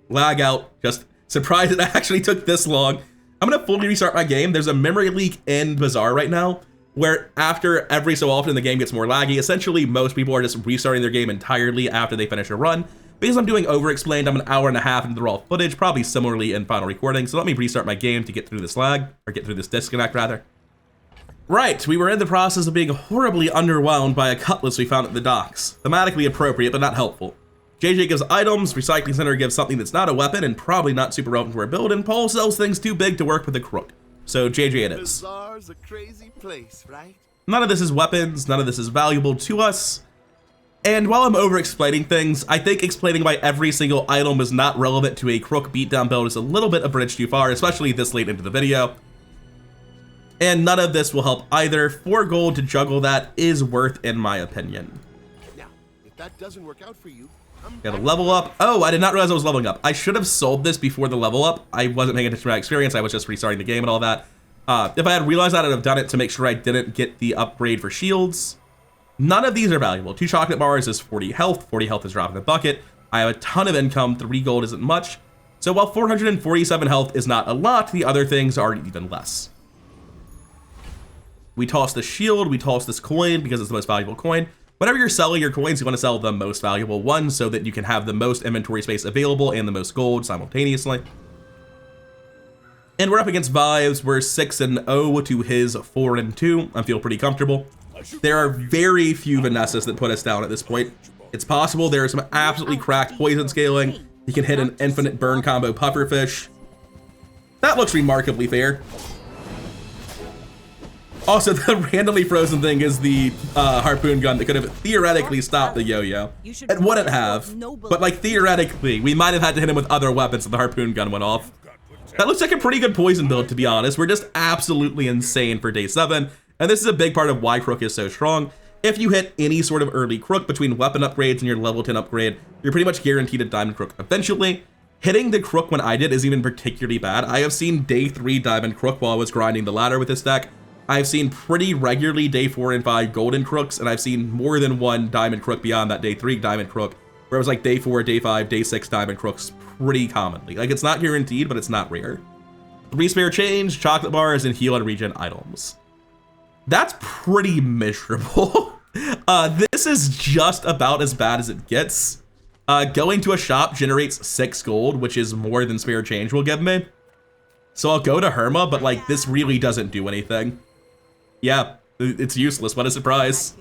Lag out. Just surprised it actually took this long. I'm gonna fully restart my game. There's a memory leak in Bazaar right now, where after every so often the game gets more laggy. Essentially, most people are just restarting their game entirely after they finish a run. Because I'm doing over-explained, I'm an hour and a half into the raw footage, probably similarly in final recording, so let me restart my game to get through this lag, or get through this disconnect, rather. Right, we were in the process of being horribly underwhelmed by a cutlass we found at the docks. Thematically appropriate, but not helpful. JJ gives items, Recycling Center gives something that's not a weapon, and probably not super relevant to our build, and Paul sells things too big to work with a crook. So JJ it is. Bazaar's a crazy place, right? None of this is weapons, none of this is valuable to us. And while I'm over-explaining things, I think explaining why every single item is not relevant to a crook beatdown build is a little bit a bridge too far, especially this late into the video. And none of this will help either. 4 gold to juggle that is worth, in my opinion. Now, if that doesn't work out for you, Got a level up. Oh, I did not realize I was leveling up. I should have sold this before the level up. I wasn't paying attention to my experience. I was just restarting the game and all that. If I had realized that, I'd have done it to make sure I didn't get the upgrade for shields. None of these are valuable. 2 chocolate bars is 40 health. 40 health is drop in the bucket. I have a ton of income. 3 gold isn't much. So while 447 health is not a lot, the other things are even less. We toss the shield, we toss this coin because it's the most valuable coin. Whenever you're selling your coins, you want to sell the most valuable one so that you can have the most inventory space available and the most gold simultaneously. And we're up against Vibes. We're 6-0 to his 4-2. I feel pretty comfortable. There are very few Vanessas that put us down at this point. It's possible there is some absolutely cracked poison scaling. He can hit an infinite burn combo pufferfish. That looks remarkably fair. Also, the randomly frozen thing is the harpoon gun that could have theoretically stopped the yo-yo. It wouldn't have, but like theoretically, we might have had to hit him with other weapons if the harpoon gun went off. That looks like a pretty good poison build, to be honest. We're just absolutely insane for day 7, and this is a big part of why Crook is so strong. If you hit any sort of early Crook between weapon upgrades and your level 10 upgrade, you're pretty much guaranteed a Diamond Crook eventually. Hitting the Crook when I did isn't even particularly bad. I have seen day 3 Diamond Crook while I was grinding the ladder with this deck. I've seen pretty regularly day 4 and 5 Golden Crooks, and I've seen more than one Diamond Crook beyond that day 3 Diamond Crook, where it was like day 4, day 5, day 6 Diamond Crooks pretty commonly. Like, it's not guaranteed, but it's not rare. 3 spare change, chocolate bars, and heal and regen items. That's pretty miserable. This is just about as bad as it gets. Going to a shop generates 6 gold, which is more than spare change will give me. So I'll go to Herma, but like, this really doesn't do anything. Yeah, it's useless. What a surprise.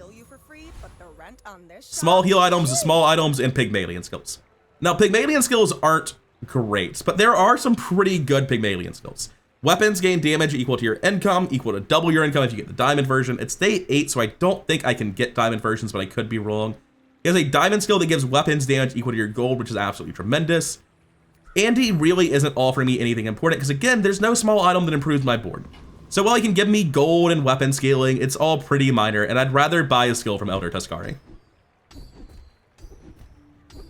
Small heal items, small items, and Pygmalien skills. Now, Pygmalien skills aren't great, but there are some pretty good Pygmalien skills. Weapons gain damage equal to your income, equal to double your income if you get the diamond version. It's day 8, so I don't think I can get diamond versions, but I could be wrong. He has a diamond skill that gives weapons damage equal to your gold, which is absolutely tremendous. And he really isn't offering me anything important, because again, there's no small item that improves my board. So while he can give me gold and weapon scaling, it's all pretty minor, and I'd rather buy a skill from Elder Tuscari.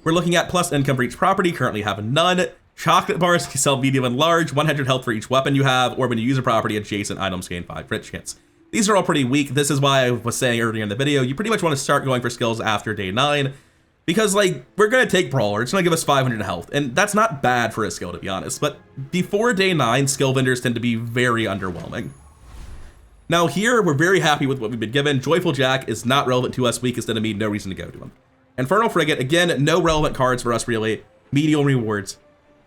We're looking at plus income for each property, currently have none. Chocolate bars, you sell medium and large, 100 health for each weapon you have, or when you use a property, adjacent items gain 5 crit chance. These are all pretty weak. This is why I was saying earlier in the video, you pretty much want to start going for skills after day 9, because like, we're gonna take Brawler, it's gonna give us 500 health, and that's not bad for a skill, to be honest, but before day 9, skill vendors tend to be very underwhelming. Now here, we're very happy with what we've been given. Joyful Jack is not relevant to us, weakest enemy, no reason to go to him. Infernal Frigate, again, no relevant cards for us really, medial rewards.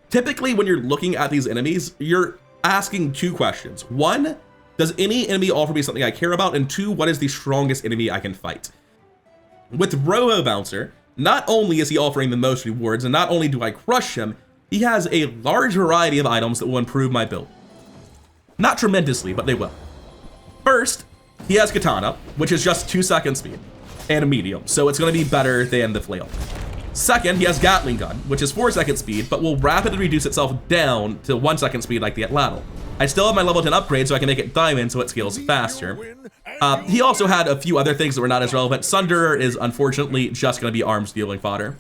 Typically, when you're looking at these enemies, you're asking 2 questions. 1, does any enemy offer me something I care about? And 2, what is the strongest enemy I can fight? With Robo Bouncer, not only is he offering the most rewards, and not only do I crush him, he has a large variety of items that will improve my build. Not tremendously, but they will. First, he has Katana, which is just 2-second speed, and a medium, so it's going to be better than the flail. Second, he has Gatling Gun, which is 4-second speed, but will rapidly reduce itself down to 1-second speed like the Atlatl. I still have my level 10 upgrade, so I can make it diamond so it scales faster. He also had a few other things that were not as relevant. Sunderer is unfortunately just going to be arms dealing fodder.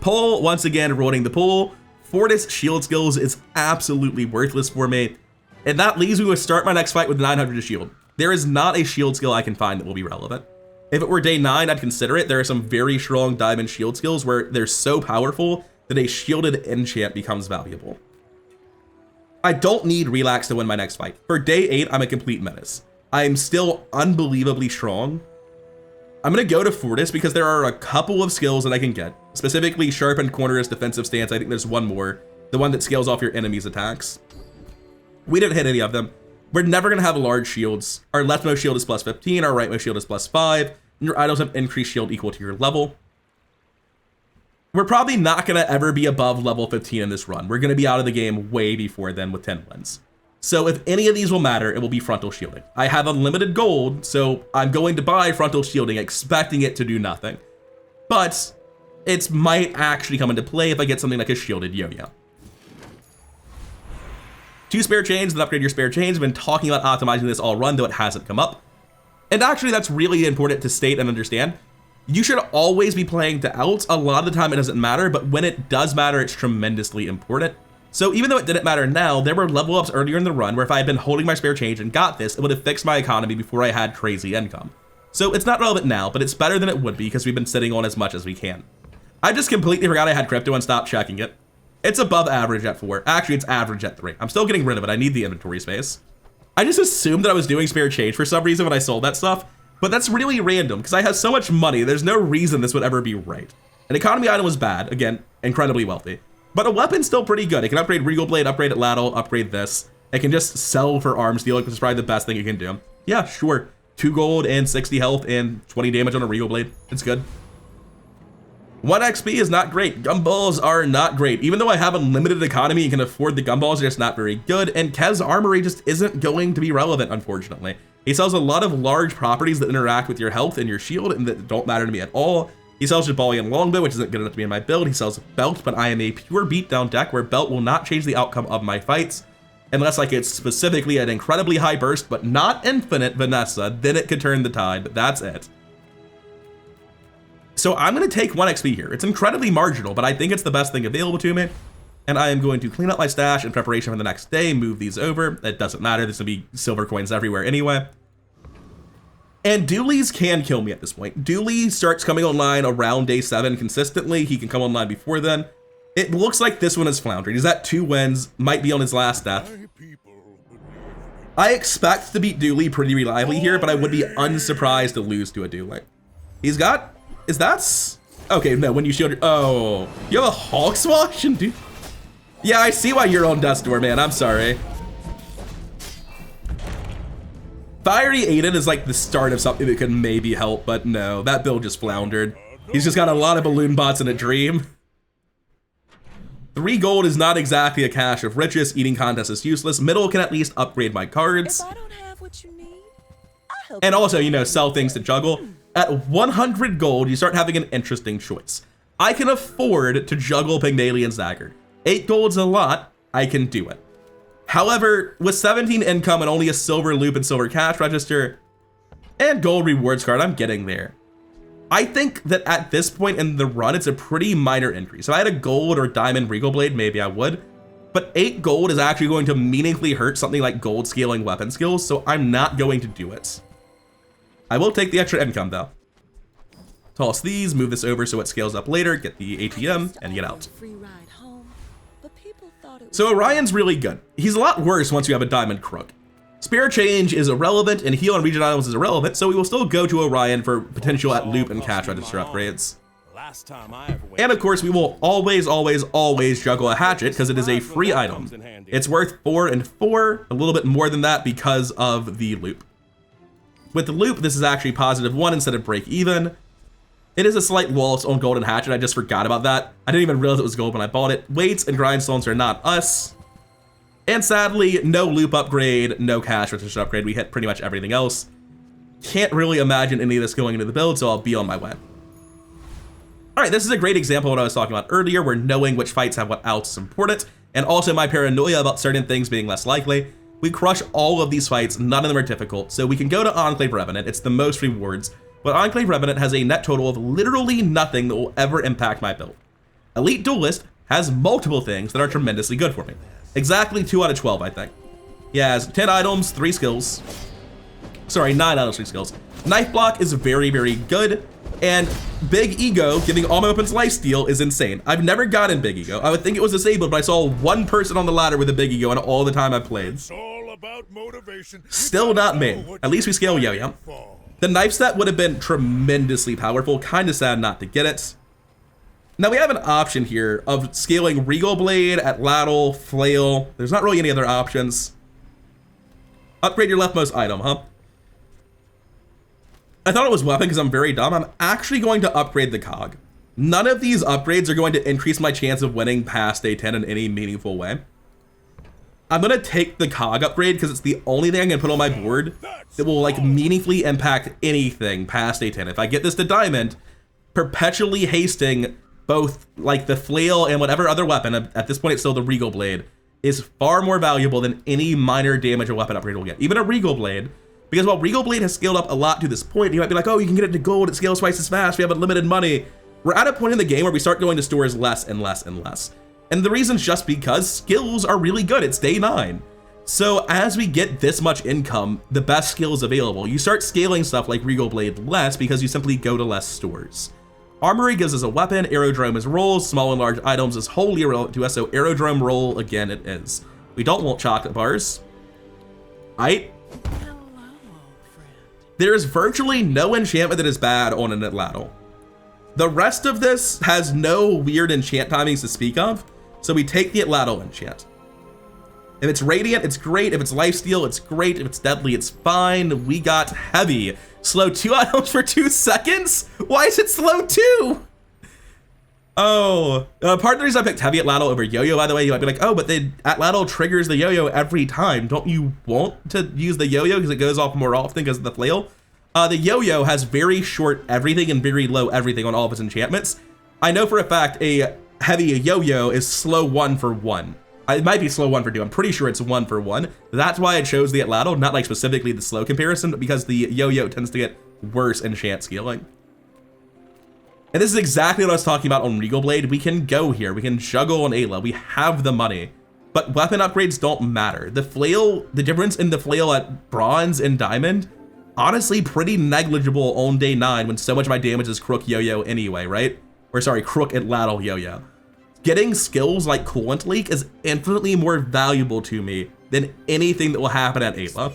Pull, once again, rolling the pull. Fortis shield skills is absolutely worthless for me. And that leaves me to start my next fight with 900 shield. There is not a shield skill I can find that will be relevant. If it were day 9, I'd consider it. There are some very strong diamond shield skills where they're so powerful that a shielded enchant becomes valuable. I don't need relax to win my next fight. For day 8, I'm a complete menace. I'm still unbelievably strong. I'm gonna go to Fortis because there are a couple of skills that I can get. Specifically, Sharpened Corner's defensive stance. I think there's one more. The one that scales off your enemy's attacks. We didn't hit any of them. We're never gonna have large shields. Our leftmost shield is plus 15, our rightmost shield is plus 5, and your items have increased shield equal to your level. We're probably not gonna ever be above level 15 in this run. We're gonna be out of the game way before then with 10 wins. So if any of these will matter, it will be frontal shielding. I have unlimited gold, so I'm going to buy frontal shielding, expecting it to do nothing. But it might actually come into play if I get something like a shielded yo-yo. 2 spare chains, then upgrade your spare chains. I've been talking about optimizing this all run, though it hasn't come up. And actually, that's really important to state and understand. You should always be playing to outs. A lot of the time it doesn't matter, but when it does matter, it's tremendously important. So even though it didn't matter now, there were level ups earlier in the run where if I had been holding my spare change and got this, it would have fixed my economy before I had crazy income. So it's not relevant now, but it's better than it would be because we've been sitting on as much as we can. I just completely forgot I had crypto and stopped checking it. It's above average at 4. Actually, it's average at 3. I'm still getting rid of it. I need the inventory space. I just assumed that I was doing spare change for some reason when I sold that stuff, but that's really random because I have so much money, there's no reason this would ever be right. An economy item was bad, again, incredibly wealthy, but a weapon's still pretty good. It can upgrade Regal Blade, upgrade Atlatl, upgrade this. It can just sell for arms deal, which is probably the best thing you can do. Yeah, sure. 2 gold and 60 health and 20 damage on a Regal Blade. It's good. 1 XP is not great. Gumballs are not great. Even though I have a limited economy and can afford the gumballs, they're just not very good. And Kev's armory just isn't going to be relevant, unfortunately. He sells a lot of large properties that interact with your health and your shield and that don't matter to me at all. He sells Pygmalien longbow, which isn't good enough to be in my build. He sells belt, but I am a pure beatdown deck where belt will not change the outcome of my fights. Unless I get specifically an incredibly high burst, but not infinite Vanessa, then it could turn the tide, but that's it. So I'm gonna take 1 XP here. It's incredibly marginal, but I think it's the best thing available to me. And I am going to clean up my stash in preparation for the next day, move these over. It doesn't matter, there's gonna be silver coins everywhere anyway. And Dooley's can kill me at this point. Dooley starts coming online around day 7 consistently. He can come online before then. It looks like this one is floundering. He's at 2 wins, might be on his last death. I expect to beat Dooley pretty reliably here, but I would be unsurprised to lose to a Dooley. He's got, okay, no, when you shield your, oh, you have a Hulk Swash and dude. Yeah, I see why you're on Dust Door, man, I'm sorry. Fiery Aiden is like the start of something that could maybe help, but no, that build just floundered. He's just got a lot of balloon bots in a dream. 3 gold is not exactly a cache of riches. Eating contest is useless. Middle can at least upgrade my cards. If I don't have what you need, I'll help And also, you know, sell things to juggle. At 100 gold, you start having an interesting choice. I can afford to juggle Pygmalion's dagger. 8 gold's a lot. I can do it. However, with 17 income and only a silver loop and silver cash register and gold rewards card, I'm getting there. I think that at this point in the run, it's a pretty minor increase. If I had a gold or diamond Regal Blade, maybe I would. But 8 gold is actually going to meaningfully hurt something like gold scaling weapon skills, so I'm not going to do it. I will take the extra income though. Toss these, move this over so it scales up later, get the ATM, and get out. So Orion's really good. He's a lot worse once you have a diamond crook. Spare change is irrelevant, and heal on region items is irrelevant, so we will still go to Orion for potential at loop and cash register upgrades. And of course, we will always juggle a hatchet because it is a free item. It's worth 4 and 4, a little bit more than that because of the loop. With the loop, this is actually +1 instead of break even. It is a slight loss on golden hatchet. I just forgot about that. I didn't even realize it was gold when I bought it. Weights and grindstones are not us. And sadly, no loop upgrade, no cash register upgrade. We hit pretty much everything else. Can't really imagine any of this going into the build, so I'll be on my way. All right, this is a great example of what I was talking about earlier, where knowing which fights have what else is important, and also my paranoia about certain things being less likely. We crush all of these fights, none of them are difficult, so we can go to Enclave Revenant. It's the most rewards, but Enclave Revenant has a net total of literally nothing that will ever impact my build. Elite Duelist has multiple things that are tremendously good for me. Exactly 2 out of 12, I think. He has 10 items, 3 skills. Sorry, 9 items, 3 skills. Knife Block is very, very good. And Big Ego, giving all my weapons lifesteal, is insane. I've never gotten Big Ego. I would think it was disabled, but I saw 1 person on the ladder with a Big Ego in all the time I've played. It's all about motivation. Still not me. At least we scale Yo-Yo. The knife set would have been tremendously powerful. Kind of sad not to get it. Now we have an option here of scaling Regal Blade, Atlatl, Flail. There's not really any other options. Upgrade your leftmost item, huh? I thought it was weapon because I'm very dumb. I'm actually going to upgrade the cog. None of these upgrades are going to increase my chance of winning past day 10 in any meaningful way. I'm going to take the cog upgrade because it's the only thing I can put on my board that will like meaningfully impact anything past day 10. If I get this to diamond, perpetually hasting both like the flail and whatever other weapon, at this point it's still the Regal Blade, is far more valuable than any minor damage a weapon upgrade will get. Even a Regal Blade, because while Regal Blade has scaled up a lot to this point, you might be like, oh, you can get it to gold, it scales twice as fast, we have unlimited money. We're at a point in the game where we start going to stores less and less and less. And the reason's just because skills are really good, it's day 9. So as we get this much income, the best skills available, you start scaling stuff like Regal Blade less because you simply go to less stores. Armory gives us a weapon, Aerodrome is rolls, small and large items is wholly irrelevant to us, so Aerodrome roll, again, it is. We don't want chocolate bars. right? Hello, old friend. There is virtually no enchantment that is bad on an Atlatl. The rest of this has no weird enchant timings to speak of, so we take the Atlatl enchant. If it's Radiant, it's great. If it's Lifesteal, it's great. If it's Deadly, it's fine. We got Heavy. Slow 2 items for 2 seconds? Why is it slow 2? Oh, part of the reason I picked Heavy Atlatl over Yo-Yo, by the way, you might be like, oh, but the Atlatl triggers the Yo-Yo every time. Don't you want to use the Yo-Yo because it goes off more often because of the flail? The Yo-Yo has very short everything and very low everything on all of its enchantments. I know for a fact a Heavy Yo-Yo is slow 1 for 1. It might be slow 1 for 2. I'm pretty sure it's 1 for 1. That's why I chose the Atlatl, not like specifically the slow comparison, but because the Yo-Yo tends to get worse enchant scaling. And this is exactly what I was talking about on Regal Blade. We can go here. We can juggle on Ayla. We have the money. But weapon upgrades don't matter. The flail, the difference in the flail at bronze and diamond, honestly pretty negligible on day 9 when so much of my damage is Crook Yo-Yo anyway, right? Or sorry, Crook Atlatl Yo-Yo. Getting skills like Coolant Leak is infinitely more valuable to me than anything that will happen at Ayla.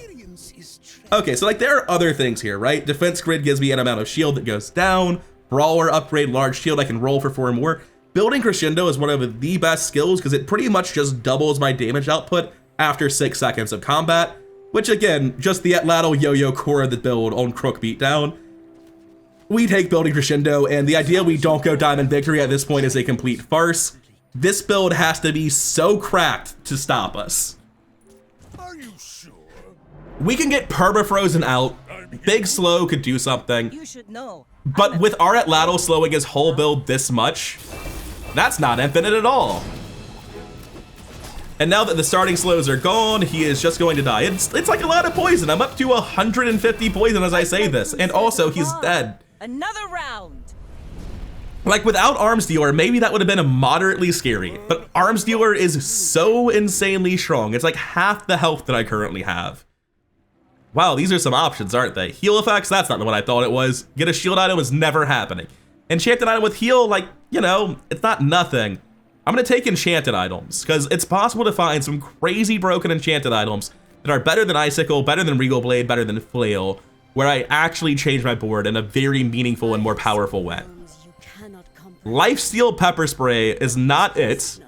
Okay, so like there are other things here, right? Defense Grid gives me an amount of shield that goes down. Brawler upgrade, large shield, I can roll for 4 more. Building Crescendo is one of the best skills because it pretty much just doubles my damage output after 6 seconds of combat, which again, just the Atlatl Yo-Yo core of the build on Crook Beatdown. We take Building Crescendo, and the idea we don't go Diamond Victory at this point is a complete farce. This build has to be so cracked to stop us. Are you sure? We can get Permafrozen out. Big Slow could do something. You should know. But with our Atlatl slowing his whole build this much, that's not infinite at all. And now that the starting slows are gone, he is just going to die. It's like a lot of poison. I'm up to 150 poison as I say this. And also, he's dead. Another round. Like without Arms Dealer, maybe that would have been moderately scary. But Arms Dealer is so insanely strong. It's like half the health that I currently have. Wow, these are some options, aren't they? Heal effects, that's not what I thought it was. Get a shield item is never happening. Enchanted item with heal, like, you know, it's not nothing. I'm gonna take enchanted items, because it's possible to find some crazy broken enchanted items that are better than Icicle, better than Regal Blade, better than Flail, where I actually change my board in a very meaningful and more powerful way. Lifesteal Pepper Spray is not it.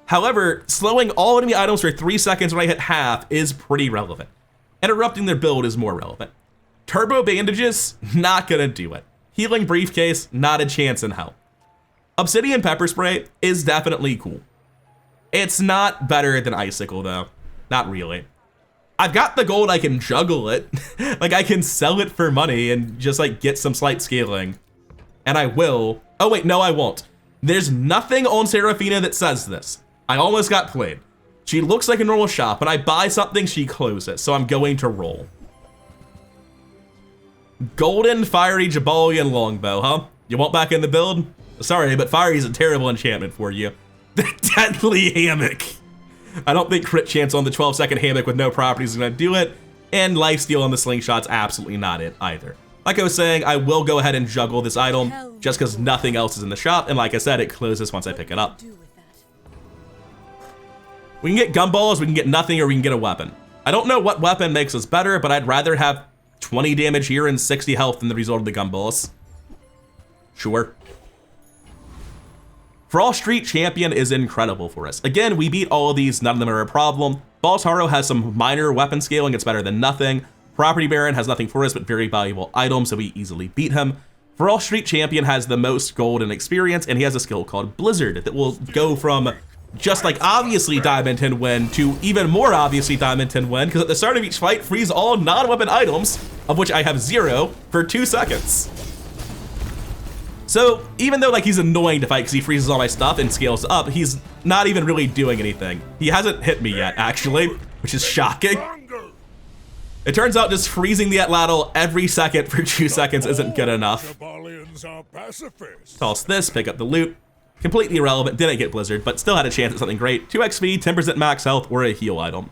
However, slowing all enemy items for 3 seconds when I hit half is pretty relevant. Interrupting their build is more relevant. Turbo Bandages, not gonna do it. Healing Briefcase, not a chance in hell. Obsidian Pepper Spray is definitely cool. It's not better than Icicle though, not really. I've got the gold, I can juggle it. Like I can sell it for money and just like get some slight scaling. And I will. Oh wait, no I won't. There's nothing on Seraphina that says this. I almost got played. She looks like a normal shop. When I buy something, she closes, so I'm going to roll. Golden Fiery Jabalian Longbow, huh? You want back in the build? Sorry, but Fiery is a terrible enchantment for you. The Deadly Hammock. I don't think crit chance on the 12-second hammock with no properties is gonna do it, and lifesteal on the slingshot's absolutely not it either. Like I was saying, I will go ahead and juggle this item just because nothing else is in the shop, and like I said, it closes once I pick it up. We can get gumballs, we can get nothing, or we can get a weapon. I don't know what weapon makes us better, but I'd rather have 20 damage here and 60 health than the result of the gumballs. Sure. Frost Street Champion is incredible for us. Again, we beat all of these, none of them are a problem. Boss Haro has some minor weapon scaling, it's better than nothing. Property Baron has nothing for us but very valuable items, so we easily beat him. Frost Street Champion has the most gold and experience, and he has a skill called Blizzard that will go from just like obviously Diamond 10 win to even more obviously Diamond 10 win, because at the start of each fight, freeze all non-weapon items, of which I have 0, for 2 seconds. So even though like he's annoying to fight because he freezes all my stuff and scales up, he's not even really doing anything. He hasn't hit me yet, actually, which is shocking. It turns out just freezing the Atlatl every second for 2 seconds isn't good enough. Toss this, pick up the loot. Completely irrelevant, didn't get Blizzard, but still had a chance at something great. 2 XP, 10% max health, or a heal item.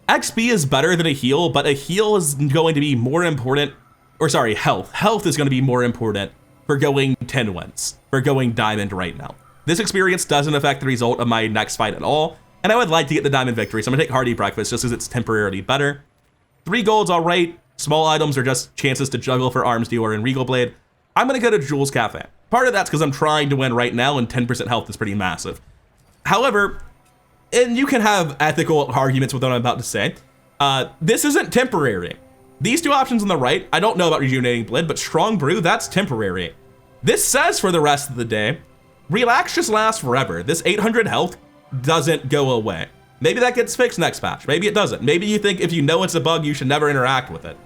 XP is better than a heal, but a heal is going to be more important, or sorry, health. Health is going to be more important for going 10 wins, for going Diamond right now. This experience doesn't affect the result of my next fight at all. and I would like to get the diamond victory, so I'm gonna take hearty breakfast just because it's temporarily better. 3 gold's all right. Small items are just chances to juggle for arms dealer and regal blade. I'm gonna go to Jules Cafe. Part of that's because I'm trying to win right now, and 10% health is pretty massive. However, and you can have ethical arguments with what I'm about to say, this isn't temporary. These 2 options on the right, I don't know about rejuvenating blade, but strong brew, that's temporary. This says for the rest of the day, relax just lasts forever. This 800 health doesn't go away. Maybe that gets fixed next patch. Maybe it doesn't. Maybe you think if you know it's a bug, you should never interact with it.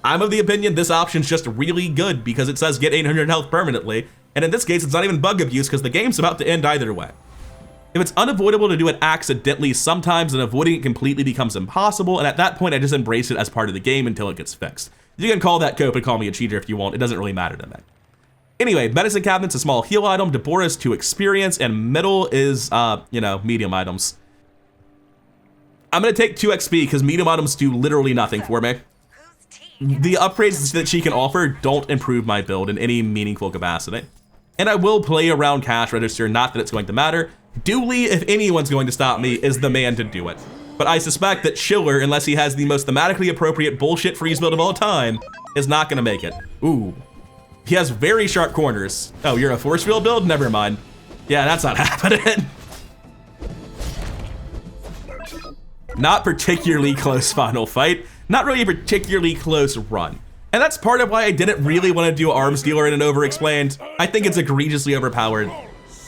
I'm of the opinion this option's just really good because it says get 800 health permanently, and in this case, it's not even bug abuse because the game's about to end either way. If it's unavoidable to do it accidentally sometimes, then avoiding it completely becomes impossible, and at that point, I just embrace it as part of the game until it gets fixed. You can call that cope and call me a cheater if you want. It doesn't really matter to me. Anyway, medicine cabinet's a small heal item, Deborah's 2 experience, and middle is, medium items. I'm gonna take 2 XP because medium items do literally nothing for me. The upgrades that she can offer don't improve my build in any meaningful capacity. And I will play around cash register, not that it's going to matter. Dooley, if anyone's going to stop me, is the man to do it. But I suspect that Schiller, unless he has the most thematically appropriate bullshit freeze build of all time, is not gonna make it. Ooh. He has very sharp corners. Oh, you're a force field build? Never mind. Yeah, that's not happening. Not particularly close final fight. Not really a particularly close run. And that's part of why I didn't really want to do arms dealer in an overexplained. I think it's egregiously overpowered.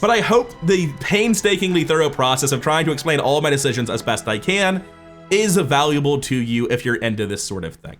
But I hope the painstakingly thorough process of trying to explain all my decisions as best I can is valuable to you if you're into this sort of thing.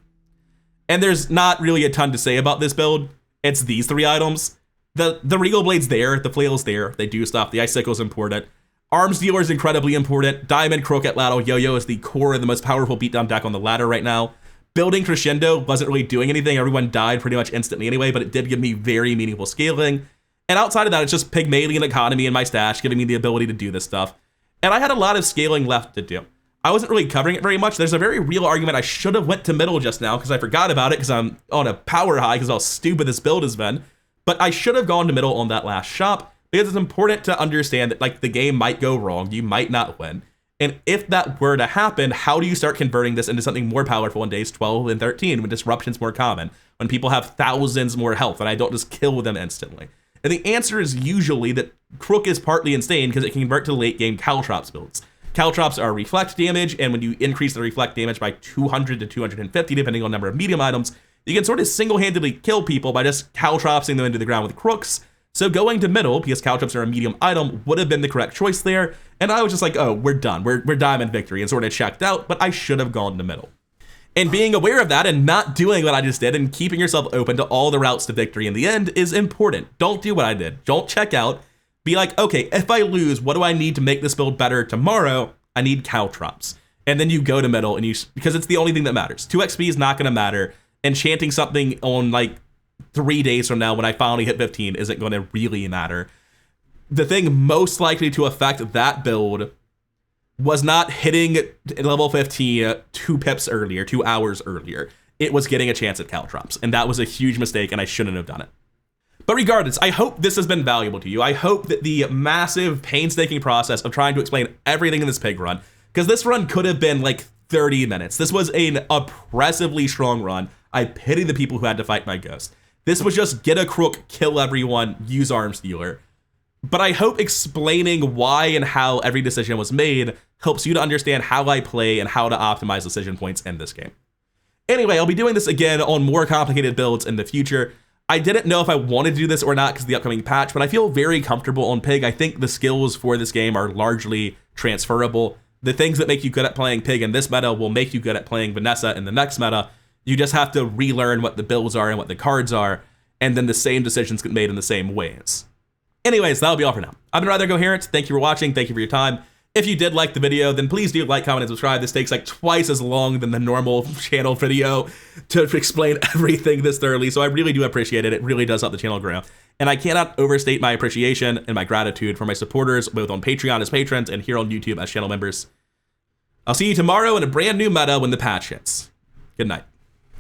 And there's not really a ton to say about this build. It's these 3 items. The Regal Blade's there, the Flail's there, they do stuff, the Icicle's important. Arms Dealer is incredibly important. Diamond, Croquet, Ladle, Yo-Yo is the core of the most powerful beatdown deck on the ladder right now. Building Crescendo wasn't really doing anything. Everyone died pretty much instantly anyway, but it did give me very meaningful scaling. And outside of that, it's just Pygmalien economy in my stash, giving me the ability to do this stuff. And I had a lot of scaling left to do. I wasn't really covering it very much. There's a very real argument I should have went to middle just now because I forgot about it because I'm on a power high because how stupid this build has been. But I should have gone to middle on that last shop because it's important to understand that like the game might go wrong. You might not win. And if that were to happen, how do you start converting this into something more powerful in days 12 and 13 when disruption's more common, when people have thousands more health and I don't just kill them instantly? And the answer is usually that Crook is partly insane because it can convert to late game Caltrops builds. Caltrops are reflect damage, and when you increase the reflect damage by 200 to 250, depending on number of medium items, you can sort of single-handedly kill people by just Caltropsing them into the ground with Crooks. So going to middle, because Caltrops are a medium item, would have been the correct choice there. And I was just like, oh, we're done. We're diamond victory, and sort of checked out, but I should have gone to middle. And being aware of that and not doing what I just did and keeping yourself open to all the routes to victory in the end is important. Don't do what I did. Don't check out. Be like, okay, if I lose, what do I need to make this build better tomorrow? I need Caltrops. And then you go to middle, and because it's the only thing that matters. 2 XP is not going to matter. Enchanting something on like 3 days from now when I finally hit 15 isn't going to really matter. The thing most likely to affect that build was not hitting level 15 2 pips earlier, 2 hours earlier. It was getting a chance at Caltrops, and that was a huge mistake, and I shouldn't have done it. But regardless, I hope this has been valuable to you. I hope that the massive, painstaking process of trying to explain everything in this pig run, because this run could have been like 30 minutes. This was an oppressively strong run. I pity the people who had to fight my ghost. This was just get a crook, kill everyone, use arms dealer. But I hope explaining why and how every decision was made helps you to understand how I play and how to optimize decision points in this game. Anyway, I'll be doing this again on more complicated builds in the future. I didn't know if I wanted to do this or not because of the upcoming patch, but I feel very comfortable on Pig. I think the skills for this game are largely transferable. The things that make you good at playing Pig in this meta will make you good at playing Vanessa in the next meta. You just have to relearn what the builds are and what the cards are, and then the same decisions get made in the same ways. Anyways, that'll be all for now. I've been Rather Coherent. Thank you for watching. Thank you for your time. If you did like the video, then please do like, comment, and subscribe. This takes like twice as long than the normal channel video to explain everything this thoroughly, so I really do appreciate it. It really does help the channel grow. And I cannot overstate my appreciation and my gratitude for my supporters, both on Patreon as patrons and here on YouTube as channel members. I'll see you tomorrow in a brand new meta when the patch hits. Good night.